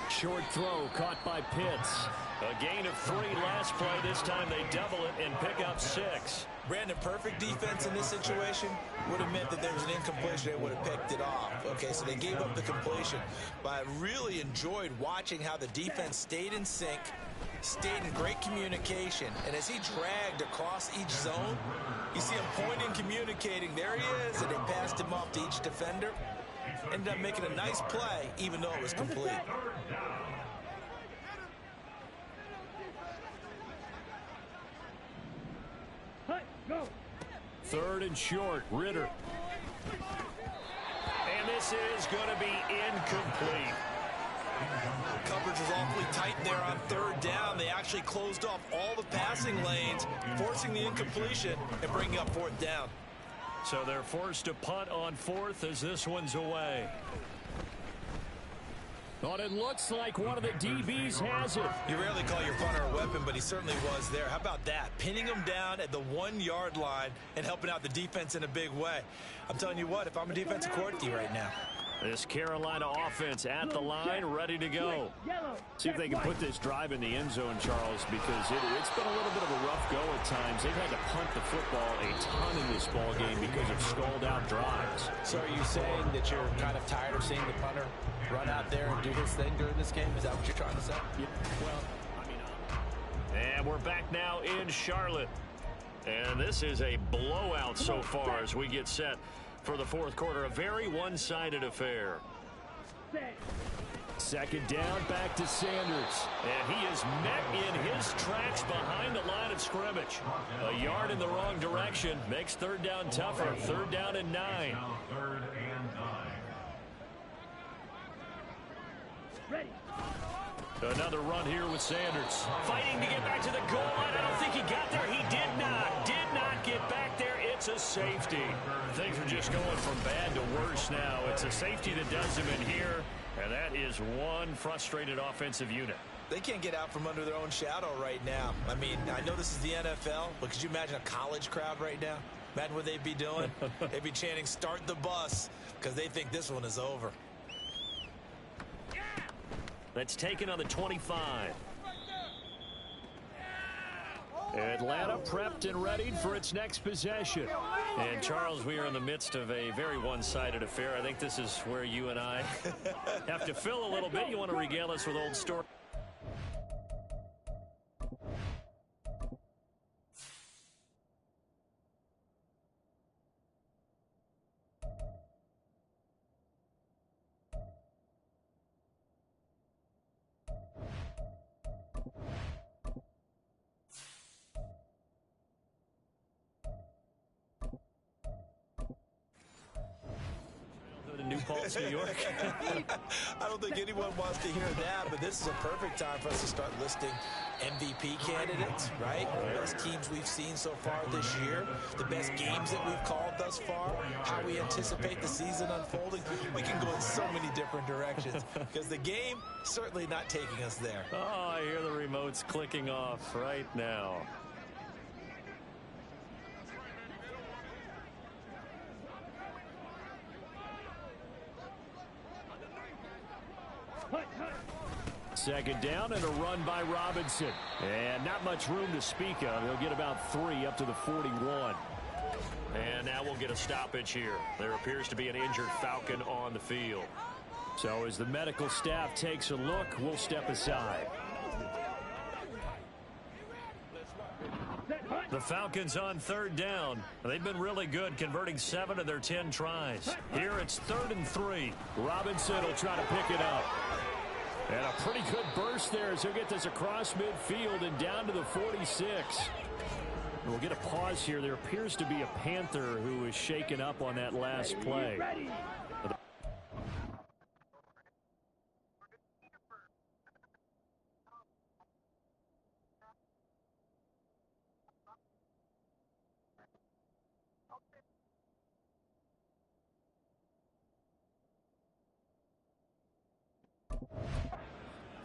Short throw caught by Pitts. A gain of 3 last play. This time they double it and pick up 6. Brandon, perfect defense in this situation would have meant that there was an incompletion. They would have picked it off. Okay, so they gave up the completion. But I really enjoyed watching how the defense stayed in sync, stayed in great communication. And as he dragged across each zone, you see him pointing, communicating. There he is, and they passed him off to each defender. Ended up making a nice play, even though it was complete. Go. 3rd and short, Ritter. And this is going to be incomplete. Coverage was awfully tight there on 3rd down. They actually closed off all the passing lanes, forcing the incompletion and bringing up 4th down. So they're forced to punt on 4th as this one's away. But it looks like one of the DBs has it. You rarely call your punter a weapon, but he certainly was there. How about that? Pinning him down at the 1-yard line and helping out the defense in a big way. I'm telling you what, if I'm a defensive coordinator right now. This Carolina offense at the line, ready to go. See if they can put this drive in the end zone, Charles, because it's been a little bit of a rough go at times. They've had to punt the football a ton in this ball game because of stalled-out drives. So are you saying that you're kind of tired of seeing the punter run out there and do his thing during this game? Is that what you're trying to say? Yeah, well, I mean, and we're back now in Charlotte. And this is a blowout so far as we get set for the 4th quarter. A very one-sided affair. 2nd down, back to Sanders. And he is met in his tracks behind the line of scrimmage. A yard in the wrong direction makes 3rd down tougher. 3rd down and 9. 3rd and 9. Ready. Another run here with Sanders. Fighting to get back to the goal line. I don't think he got there. He did not get back there. It's a safety. Things are just going from bad to worse now. It's a safety that does him in here, and that is one frustrated offensive unit. They can't get out from under their own shadow right now. I mean, I know this is the NFL, but could you imagine a college crowd right now? Imagine what they'd be doing. They'd be chanting, "Start the bus," because they think this one is over. That's taken on the 25. Atlanta prepped and readied for its next possession. And, Charles, we are in the midst of a very one-sided affair. I think this is where you and I have to fill a little bit. You want to regale us with old stories? New Paltz, New York. I don't think anyone wants to hear that, but this is a perfect time for us to start listing MVP candidates, right? The best teams we've seen so far this year, the best games that we've called thus far, how we anticipate the season unfolding. We can go in so many different directions because the game certainly not taking us there. Oh, I hear the remotes clicking off right now. Second down and a run by Robinson. And not much room to speak of. He'll get about 3 up to the 41. And now we'll get a stoppage here. There appears to be an injured Falcon on the field. So as the medical staff takes a look, we'll step aside. The Falcons on third down. They've been really good, converting 7 of their 10 tries. Here it's 3rd and 3. Robinson will try to pick it up. And a pretty good burst there as he'll get this across midfield and down to the 46. And we'll get a pause here. There appears to be a Panther who is shaken up on that last play.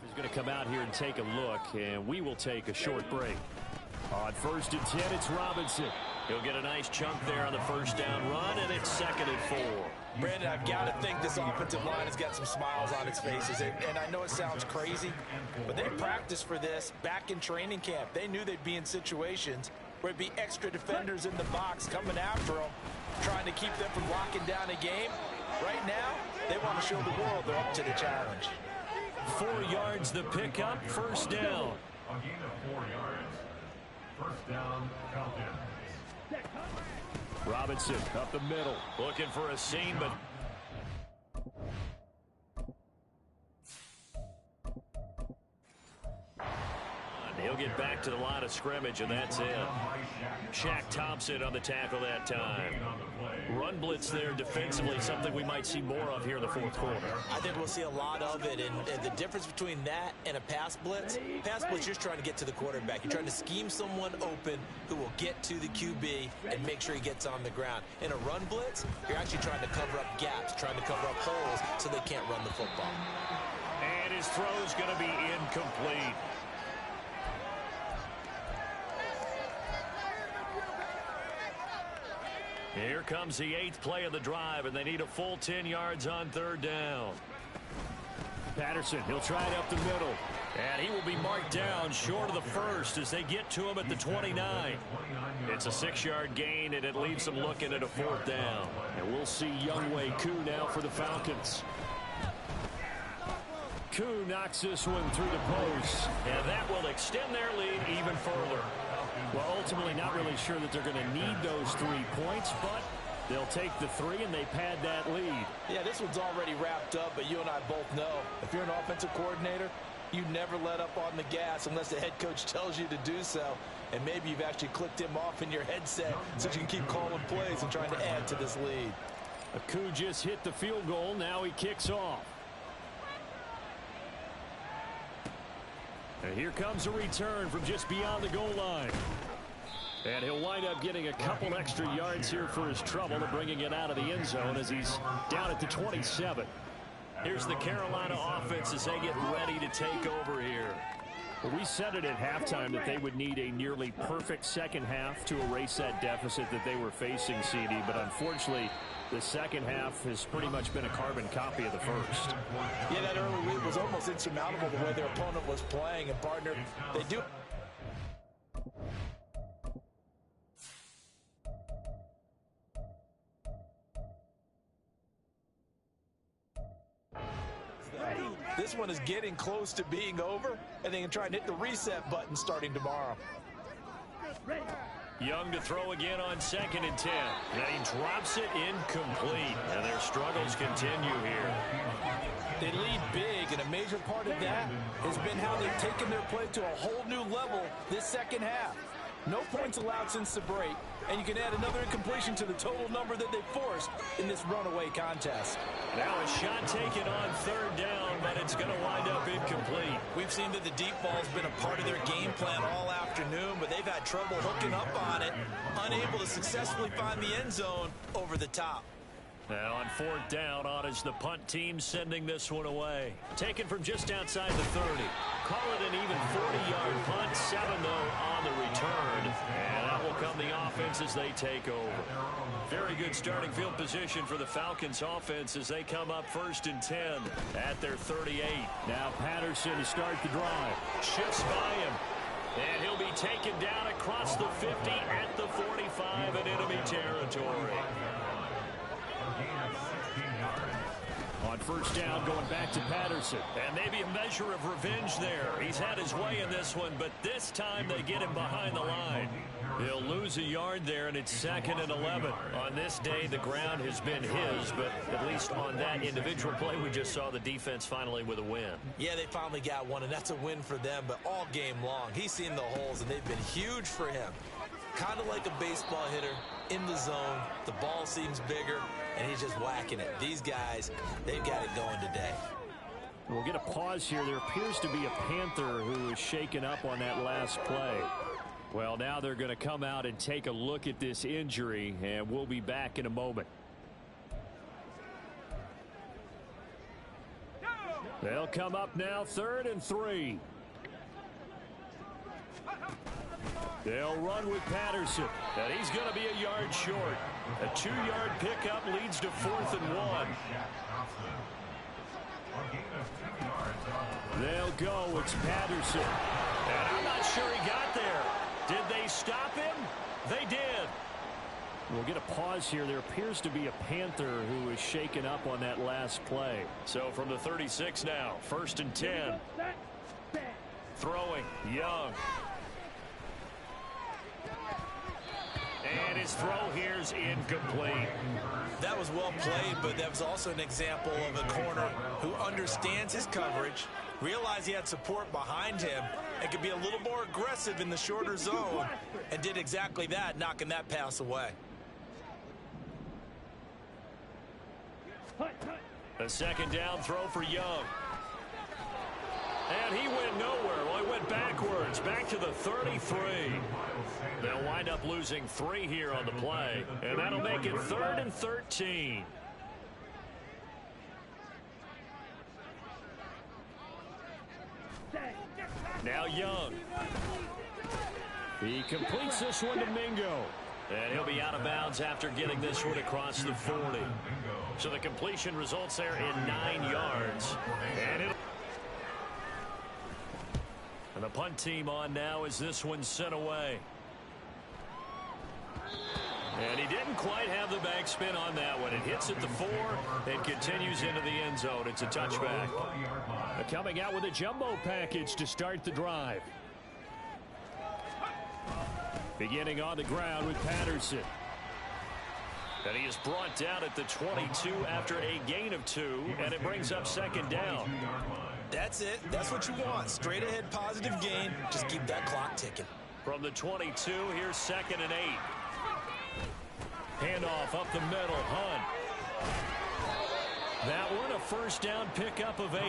He's going to come out here and take a look, and we will take a short break. On 1st and 10, it's Robinson. He'll get a nice chunk there on the first down run, and it's 2nd and 4. Brandon, I've got to think this offensive line has got some smiles on its faces. And I know it sounds crazy, but they practiced for this back in training camp. They knew they'd be in situations where it'd be extra defenders in the box coming after them, trying to keep them from locking down a game. Right now, they want to show the world they're up to the challenge. 4 yards the pickup, first down. A gain of 4 yards. First down, Falcons. Robinson up the middle. Looking for a seam, but he'll get back to the line of scrimmage, and that's it. Shaq Thompson on the tackle that time. Run blitz there defensively, something we might see more of here in the 4th quarter. I think we'll see a lot of it, and the difference between that and a pass blitz, you're just trying to get to the quarterback. You're trying to scheme someone open who will get to the QB and make sure he gets on the ground. In a run blitz, you're actually trying to cover up gaps, trying to cover up holes so they can't run the football. And his throw's going to be incomplete. Here comes the 8th play of the drive, and they need a full 10 yards on 3rd down. Patterson, he'll try it up the middle. And he will be marked down short of the first as they get to him at the 29. It's a 6-yard gain, and it leaves them looking at a 4th down. And we'll see Younghoe Koo now for the Falcons. Koo knocks this one through the post. And that will extend their lead even further. Well, ultimately not really sure that they're going to need those 3 points, but they'll take the 3 and they pad that lead. Yeah, this one's already wrapped up, but you and I both know if you're an offensive coordinator, you never let up on the gas unless the head coach tells you to do so. And maybe you've actually clicked him off in your headset so you can keep calling plays and trying to add to this lead. Koo just hit the field goal. Now he kicks off. And here comes a return from just beyond the goal line. And he'll wind up getting a couple extra yards here for his trouble and bringing it out of the end zone as he's down at the 27. Here's the Carolina offense as they get ready to take over here. Well, we said it at halftime that they would need a nearly perfect second half to erase that deficit that they were facing, CD. But unfortunately, the second half has pretty much been a carbon copy of the first. Yeah, that early lead was almost insurmountable the way their opponent was playing. And, partner, they do. This one is getting close to being over, and they can try and hit the reset button starting tomorrow. Young to throw again on 2nd and 10. And he drops it incomplete. And their struggles continue here. They lead big, and a major part of that has been how they've taken their play to a whole new level this second half. No points allowed since the break, and you can add another incompletion to the total number that they forced in this runaway contest. Now a shot taken on 3rd down, but it's going to wind up incomplete. We've seen that the deep ball's been a part of their game plan all afternoon, but they've had trouble hooking up on it, unable to successfully find the end zone over the top. Now on 4th down, on is the punt team sending this one away. Taken from just outside the 30. Call it an even 40-yard punt. 7, though, on the return. And that will come the offense Falcons as they take over. Very good starting field position for the Falcons offense as they come up 1st and 10 at their 38. Now Patterson to start the drive. Shifts by him. And he'll be taken down across the 50 at the 45 in enemy territory. On 1st down, going back to Patterson. And maybe a measure of revenge there. He's had his way in this one, but this time they get him behind the line. He'll lose a yard there, and it's 2nd and 11. On this day, the ground has been his, but at least on that individual play, we just saw the defense finally with a win. Yeah, they finally got one, and that's a win for them, but all game long, he's seen the holes, and they've been huge for him. Kind of like a baseball hitter in the zone. The ball seems bigger, and he's just whacking it. These guys, they've got it going today. We'll get a pause here. There appears to be a Panther who is shaken up on that last play. Well, now they're going to come out and take a look at this injury, and we'll be back in a moment. They'll come up now 3rd and 3. They'll run with Patterson. And he's going to be a yard short. A 2-yard pickup leads to 4th and 1. They'll go. It's Patterson. And I'm not sure he got there. Did they stop him? They did. We'll get a pause here. There appears to be a Panther who is shaken up on that last play. So from the 36 now, 1st and 10. Throwing, Young. And his throw here's incomplete. That was well played, but that was also an example of a corner who understands his coverage, realized he had support behind him, and could be a little more aggressive in the shorter zone, and did exactly that, knocking that pass away. A 2nd down throw for Young. And he went nowhere. Well, he went backwards, back to the 33. They'll wind up losing 3 here on the play, and that'll make it 3rd and 13. Now Young. He completes this one to Mingo. And he'll be out of bounds after getting this one across the 40. So the completion results there in 9 yards. And the punt team on now as this one's sent away. And he didn't quite have the backspin on that one. It hits at the 4 and continues into the end zone. It's a touchback. Coming out with a jumbo package to start the drive. Beginning on the ground with Patterson. And he is brought down at the 22 after a gain of 2, and it brings up 2nd down. That's it. That's what you want. Straight ahead positive gain. Just keep that clock ticking. From the 22, here's 2nd and 8. Handoff up the middle, Hunt. That one a 1st down pickup of 8.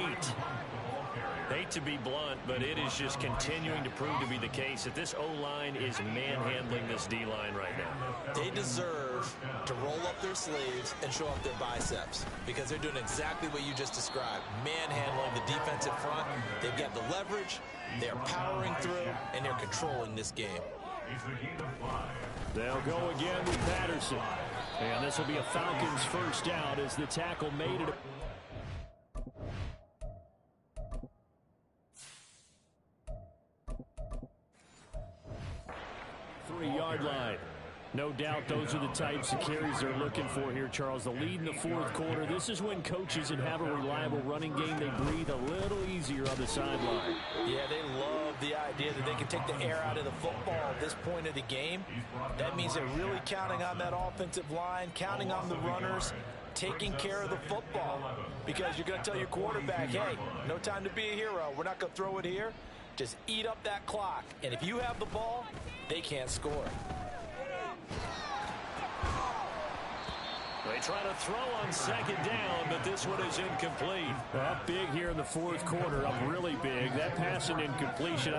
Hate to be blunt, but it is just continuing to prove to be the case that this O-line is manhandling this D-line right now. They deserve to roll up their sleeves and show off their biceps because they're doing exactly what you just described. Manhandling the defensive front. They've got the leverage, they're powering through, and they're controlling this game. They'll go again with Patterson. And this will be a Falcons 1st down as the tackle made it. 3-yard line. No doubt those are the types of carries they're looking for here, Charles. The lead in the 4th quarter. This is when coaches that have a reliable running game, they breathe a little easier on the sideline. Yeah, they love the idea that they can take the air out of the football at this point of the game. That means they're really counting on that offensive line, counting on the runners, taking care of the football. Because you're going to tell your quarterback, hey, no time to be a hero. We're not going to throw it here. Just eat up that clock. And if you have the ball, they can't score. They try to throw on 2nd down, but this one is incomplete. Up big here in the 4th quarter, up really big. That pass and incompletion.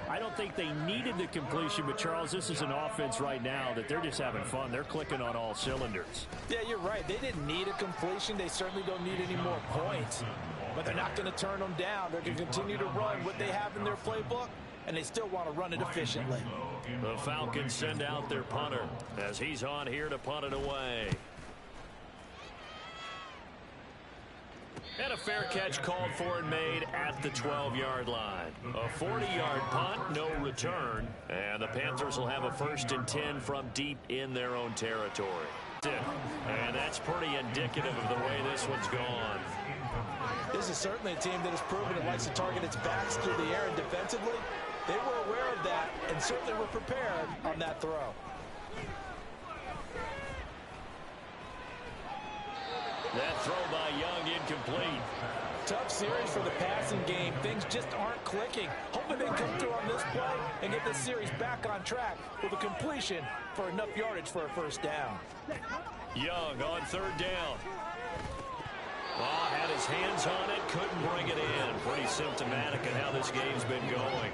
I don't think they needed the completion, but Charles, this is an offense right now that they're just having fun. They're clicking on all cylinders. Yeah, you're right. They didn't need a completion. They certainly don't need any more points. But they're not going to turn them down. They're going to continue to run what they have in their playbook, and they still want to run it efficiently. The Falcons send out their punter as he's on here to punt it away. And a fair catch called for and made at the 12-yard line. A 40-yard punt, no return. And the Panthers will have a 1st and 10 from deep in their own territory. And that's pretty indicative of the way this one's gone. This is certainly a team that has proven it likes to target its backs through the air and defensively. They were aware of that and certainly were prepared on that throw. That throw by Young incomplete. Tough series for the passing game. Things just aren't clicking. Hoping they come through on this play and get this series back on track with a completion for enough yardage for a 1st down. Young on 3rd down. Had his hands on it, couldn't bring it in. Pretty symptomatic of how this game's been going.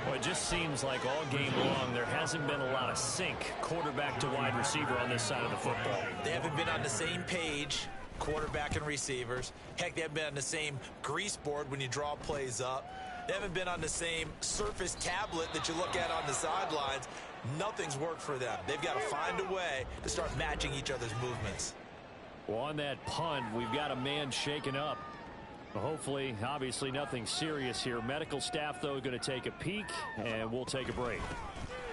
Well, it just seems like all game long there hasn't been a lot of sync quarterback to wide receiver on this side of the football. They haven't been on the same page, quarterback and receivers. Heck, they haven't been on the same grease board when you draw plays up. They haven't been on the same surface tablet that you look at on the sidelines. Nothing's worked for them. They've got to find a way to start matching each other's movements. Well, on that punt, we've got a man shaken up. Hopefully, obviously nothing serious here. Medical staff, though, going to take a peek, and we'll take a break.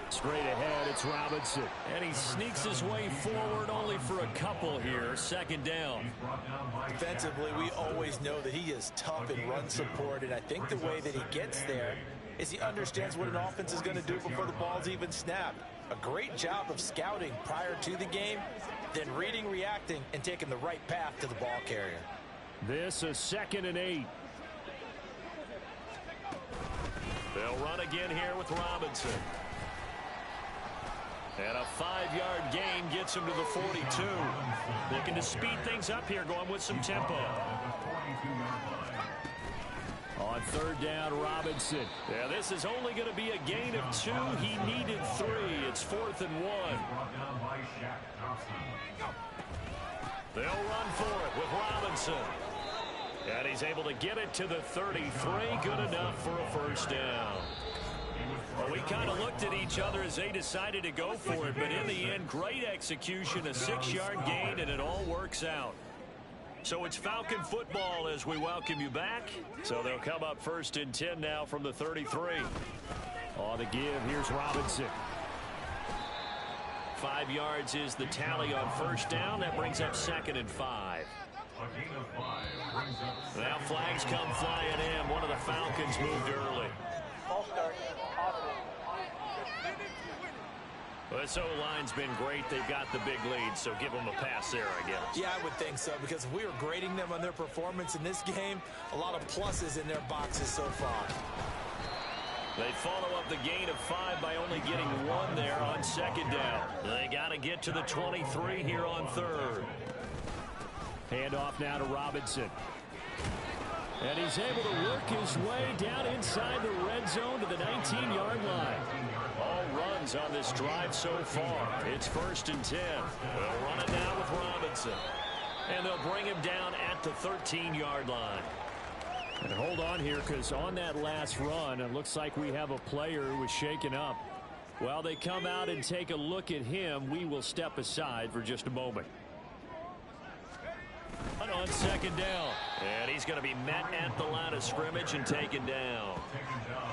Straight ahead, it's Robinson. And he sneaks his way forward only for a couple here. 2nd down. Defensively, we always know that he is tough in run support, and I think the way that he gets there is he understands what an offense is going to do before the ball's even snapped. A great job of scouting prior to the game, then reading, reacting, and taking the right path to the ball carrier. This is 2nd and 8. They'll run again here with Robinson. And a 5-yard gain gets him to the 42. Looking to speed things up here, going with some tempo. On 3rd down, Robinson. Yeah, this is only going to be a gain of 2. He needed 3. It's 4th and 1. They'll run for it with Robinson. And he's able to get it to the 33. Good enough for a 1st down. Well, we kind of looked at each other as they decided to go for it. But in the end, great execution, a 6-yard gain, and it all works out. So it's Falcon football as we welcome you back. So they'll come up 1st and 10 now from the 33. On the give, here's Robinson. 5 yards is the tally on 1st down. That brings up 2nd and 5. Now flags come flying in. One of the Falcons moved early. Well, this O-line's been great. They've got the big lead, so give them a pass there, I guess. Yeah, I would think so, because if we were grading them on their performance in this game, a lot of pluses in their boxes so far. They follow up the gain of 5 by only getting 1 there on 2nd down. They got to get to the 23 here on 3rd. Handoff now to Robinson. And he's able to work his way down inside the red zone to the 19-yard line. All runs on this drive so far. It's 1st and 10. They'll run it now with Robinson. And they'll bring him down at the 13-yard line. And hold on here, because on that last run, it looks like we have a player who was shaken up. While they come out and take a look at him, we will step aside for just a moment. On 2nd down. And he's going to be met at the line of scrimmage and taken down.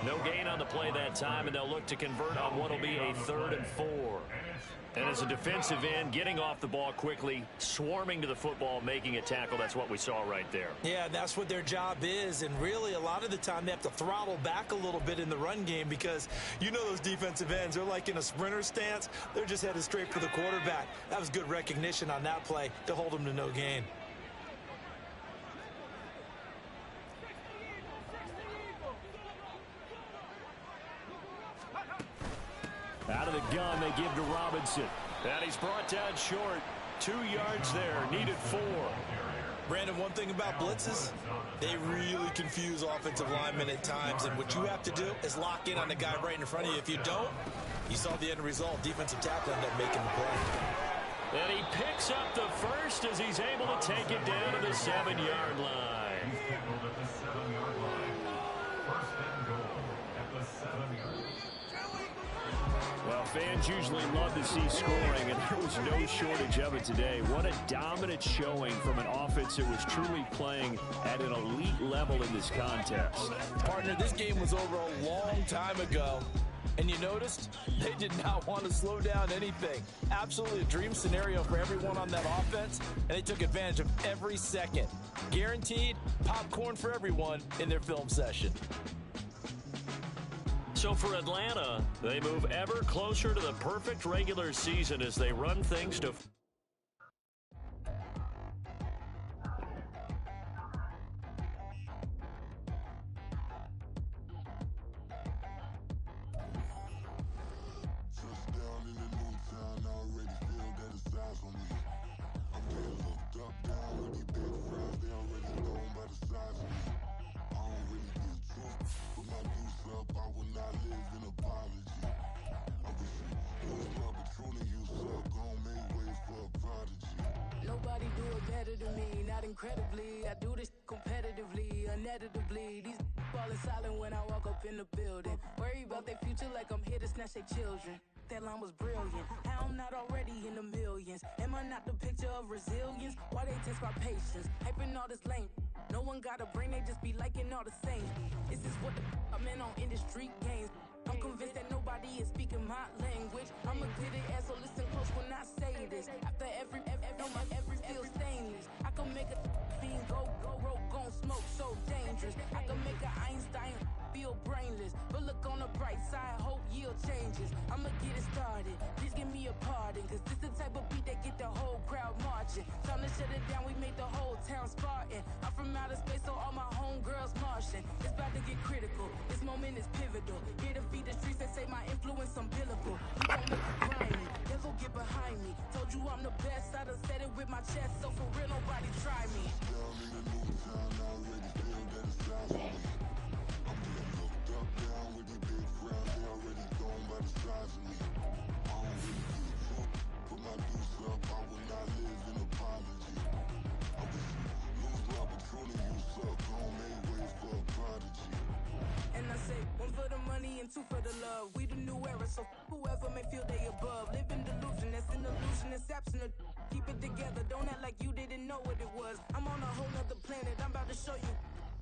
No gain on the play that time, and they'll look to convert on what will be a 3rd and 4. And as a defensive end, getting off the ball quickly, swarming to the football, making a tackle, that's what we saw right there. Yeah, that's what their job is, and really a lot of the time they have to throttle back a little bit in the run game because you know those defensive ends, they're like in a sprinter stance. They're just headed straight for the quarterback. That was good recognition on that play to hold them to no gain. Out of the gun, they give to Robinson. And he's brought down short. 2 yards there, needed 4. Brandon, one thing about blitzes, they really confuse offensive linemen at times, and what you have to do is lock in on the guy right in front of you. If you don't, you saw the end result. Defensive tackle ended up making the play. And he picks up the first as he's able to take it down to the 7-yard line. Fans usually love to see scoring, and there was no shortage of it today. What a dominant showing from an offense that was truly playing at an elite level in this contest. Partner, this game was over a long time ago. And you noticed they did not want to slow down anything. Absolutely a dream scenario for everyone on that offense, and they took advantage of every second. Guaranteed popcorn for everyone in their film session. So for Atlanta, they move ever closer to the perfect regular season as they run things to... Nobody do it better than me, not incredibly. I do this competitively, uneditably. These falling silent when I walk up in the building. Worry about their future like I'm here to snatch their children. That line was brilliant. How I'm not already in the millions. Am I not the picture of resilience? Why they test my patience? Hyping all this lame. No one got a brain, they just be liking all the same. This is what the I'm in on industry games. I'm convinced that nobody is speaking my language. I'm a good ass, so listen close when I say this. After every feel stainless. I can make a fiend go broke, gon' smoke so dangerous. I can make a Einstein feel brainless. But look on the bright side, hope yield changes. I'ma get it started, please give me a pardon. Cause this the type of beat that get the whole crowd marching. Time to shut it down, we made the whole town Spartan. I'm from outer space, so all my homegirls Martian. It's about to get critical, this moment is pivotal. Here to feed the streets that say my influence umbilical. We gon' make it grimy, devil get behind me. Told you I'm the best, I done said it with my chest. So for real, nobody try me. Down in the new town, I already feel that it's time for me. I'm getting looked up, down with the big crowd. They already gone by the size of me. I don't really get it. Put my deuce up, I will not live in apology. I wish you lose the opportunity, you suck. Gon' make ways for a prodigy. And I say, one for the money and two for the love. We the new era, so whoever may feel they above. Live in delusion, that's an illusion, it's absent of. Keep it together, don't act like you didn't know what it was. I'm on a whole nother planet, I'm about to show you.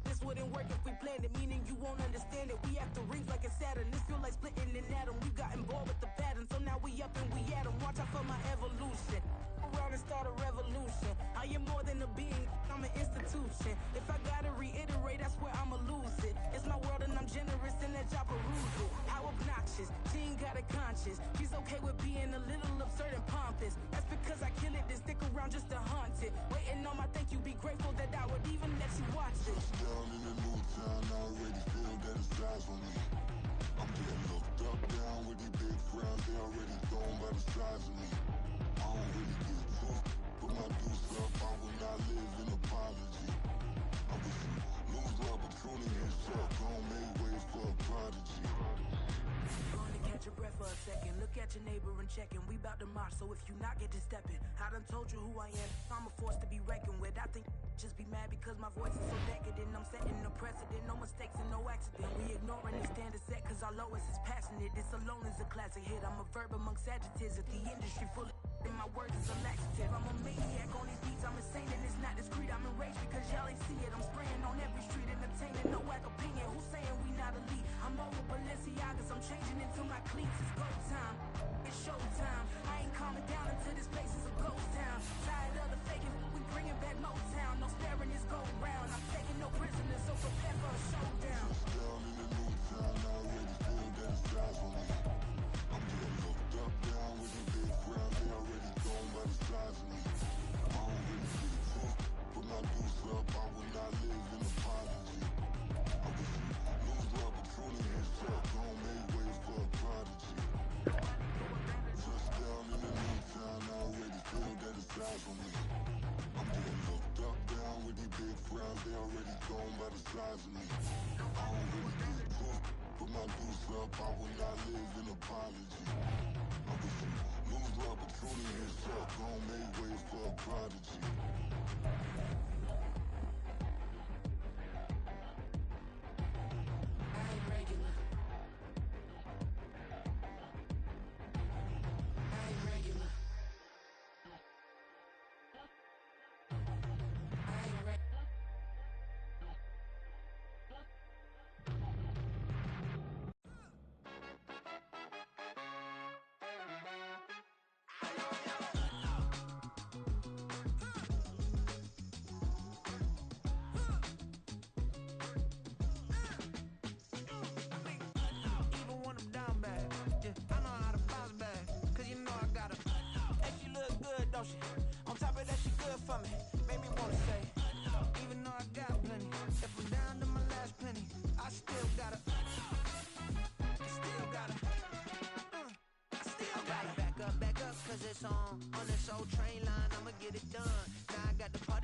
This wouldn't work if we planned it, meaning you won't understand it. We after rings like a Saturn, this feel like splitting an atom. You got involved with the pattern, so now we up and we at 'em. Watch out for my evolution. Around and start a revolution. I am more than a being, I'm an institution. If I gotta reiterate, that's where I'ma lose it. It's my world and I'm generous and let y'all peruse it. How obnoxious, she ain't got a conscience. She's okay with being a little absurd and pompous. That's because I kill it, then stick around just to haunt it. Waiting on my thank you, be grateful that I would even let you watch it. Down in the new town, I already feel that it's time for me. I'm getting looked up, down with the big crowd. They already gone by the size of me. I don't really get it. Put my deuce up, I will not live in apology. I wish you lose the opportunity, you suck. Gon' make ways for a prodigy. Gonna catch your breath for a second. Look at your neighbor and checking. We bout to march, so if you not get to stepping. I done told you who I am. I'm a force to be reckoned with. I think just be mad because my voice is so decadent. I'm setting a precedent, no mistakes and no accident. We ignoring the standard set cause our lowest is passionate. This alone is a classic hit. I'm a verb amongst adjectives. If the industry full of and my words is a laxative. I'm a maniac on these beats. I'm insane and it's not discreet. I'm enraged because y'all ain't see it. I'm spraying on every street, entertaining no whack opinion. Who's saying we not elite? I'm over Balenciagas. I'm changing into my cleats. It's go time. It's showtime. I ain't calming down until this place is a ghost town. Tired of the faking. We bringing back Motown. No sparing this go round. I'm taking no prisoners, so prepare for a showdown. Down in the new town, I already feel that it's time for me. I'm getting looked up, down with the big crowd. They already gone by the size of me. I don't really get it. Put my deuce up, I will not live in apology. I wish you lose the opportunity, you suck. Gon' make ways for a prodigy. Touchdown in the new town, I already feel that it's time for me. I'm getting looked up, down with the big crowd. They already gone by the size of me. I don't really get it. Put my deuce up, I will not live in apology. I wish you lose the opportunity, you suck. Gon' make ways for a prodigy. I ain't regular. song on this old train line, I'ma get it done. Now I got the party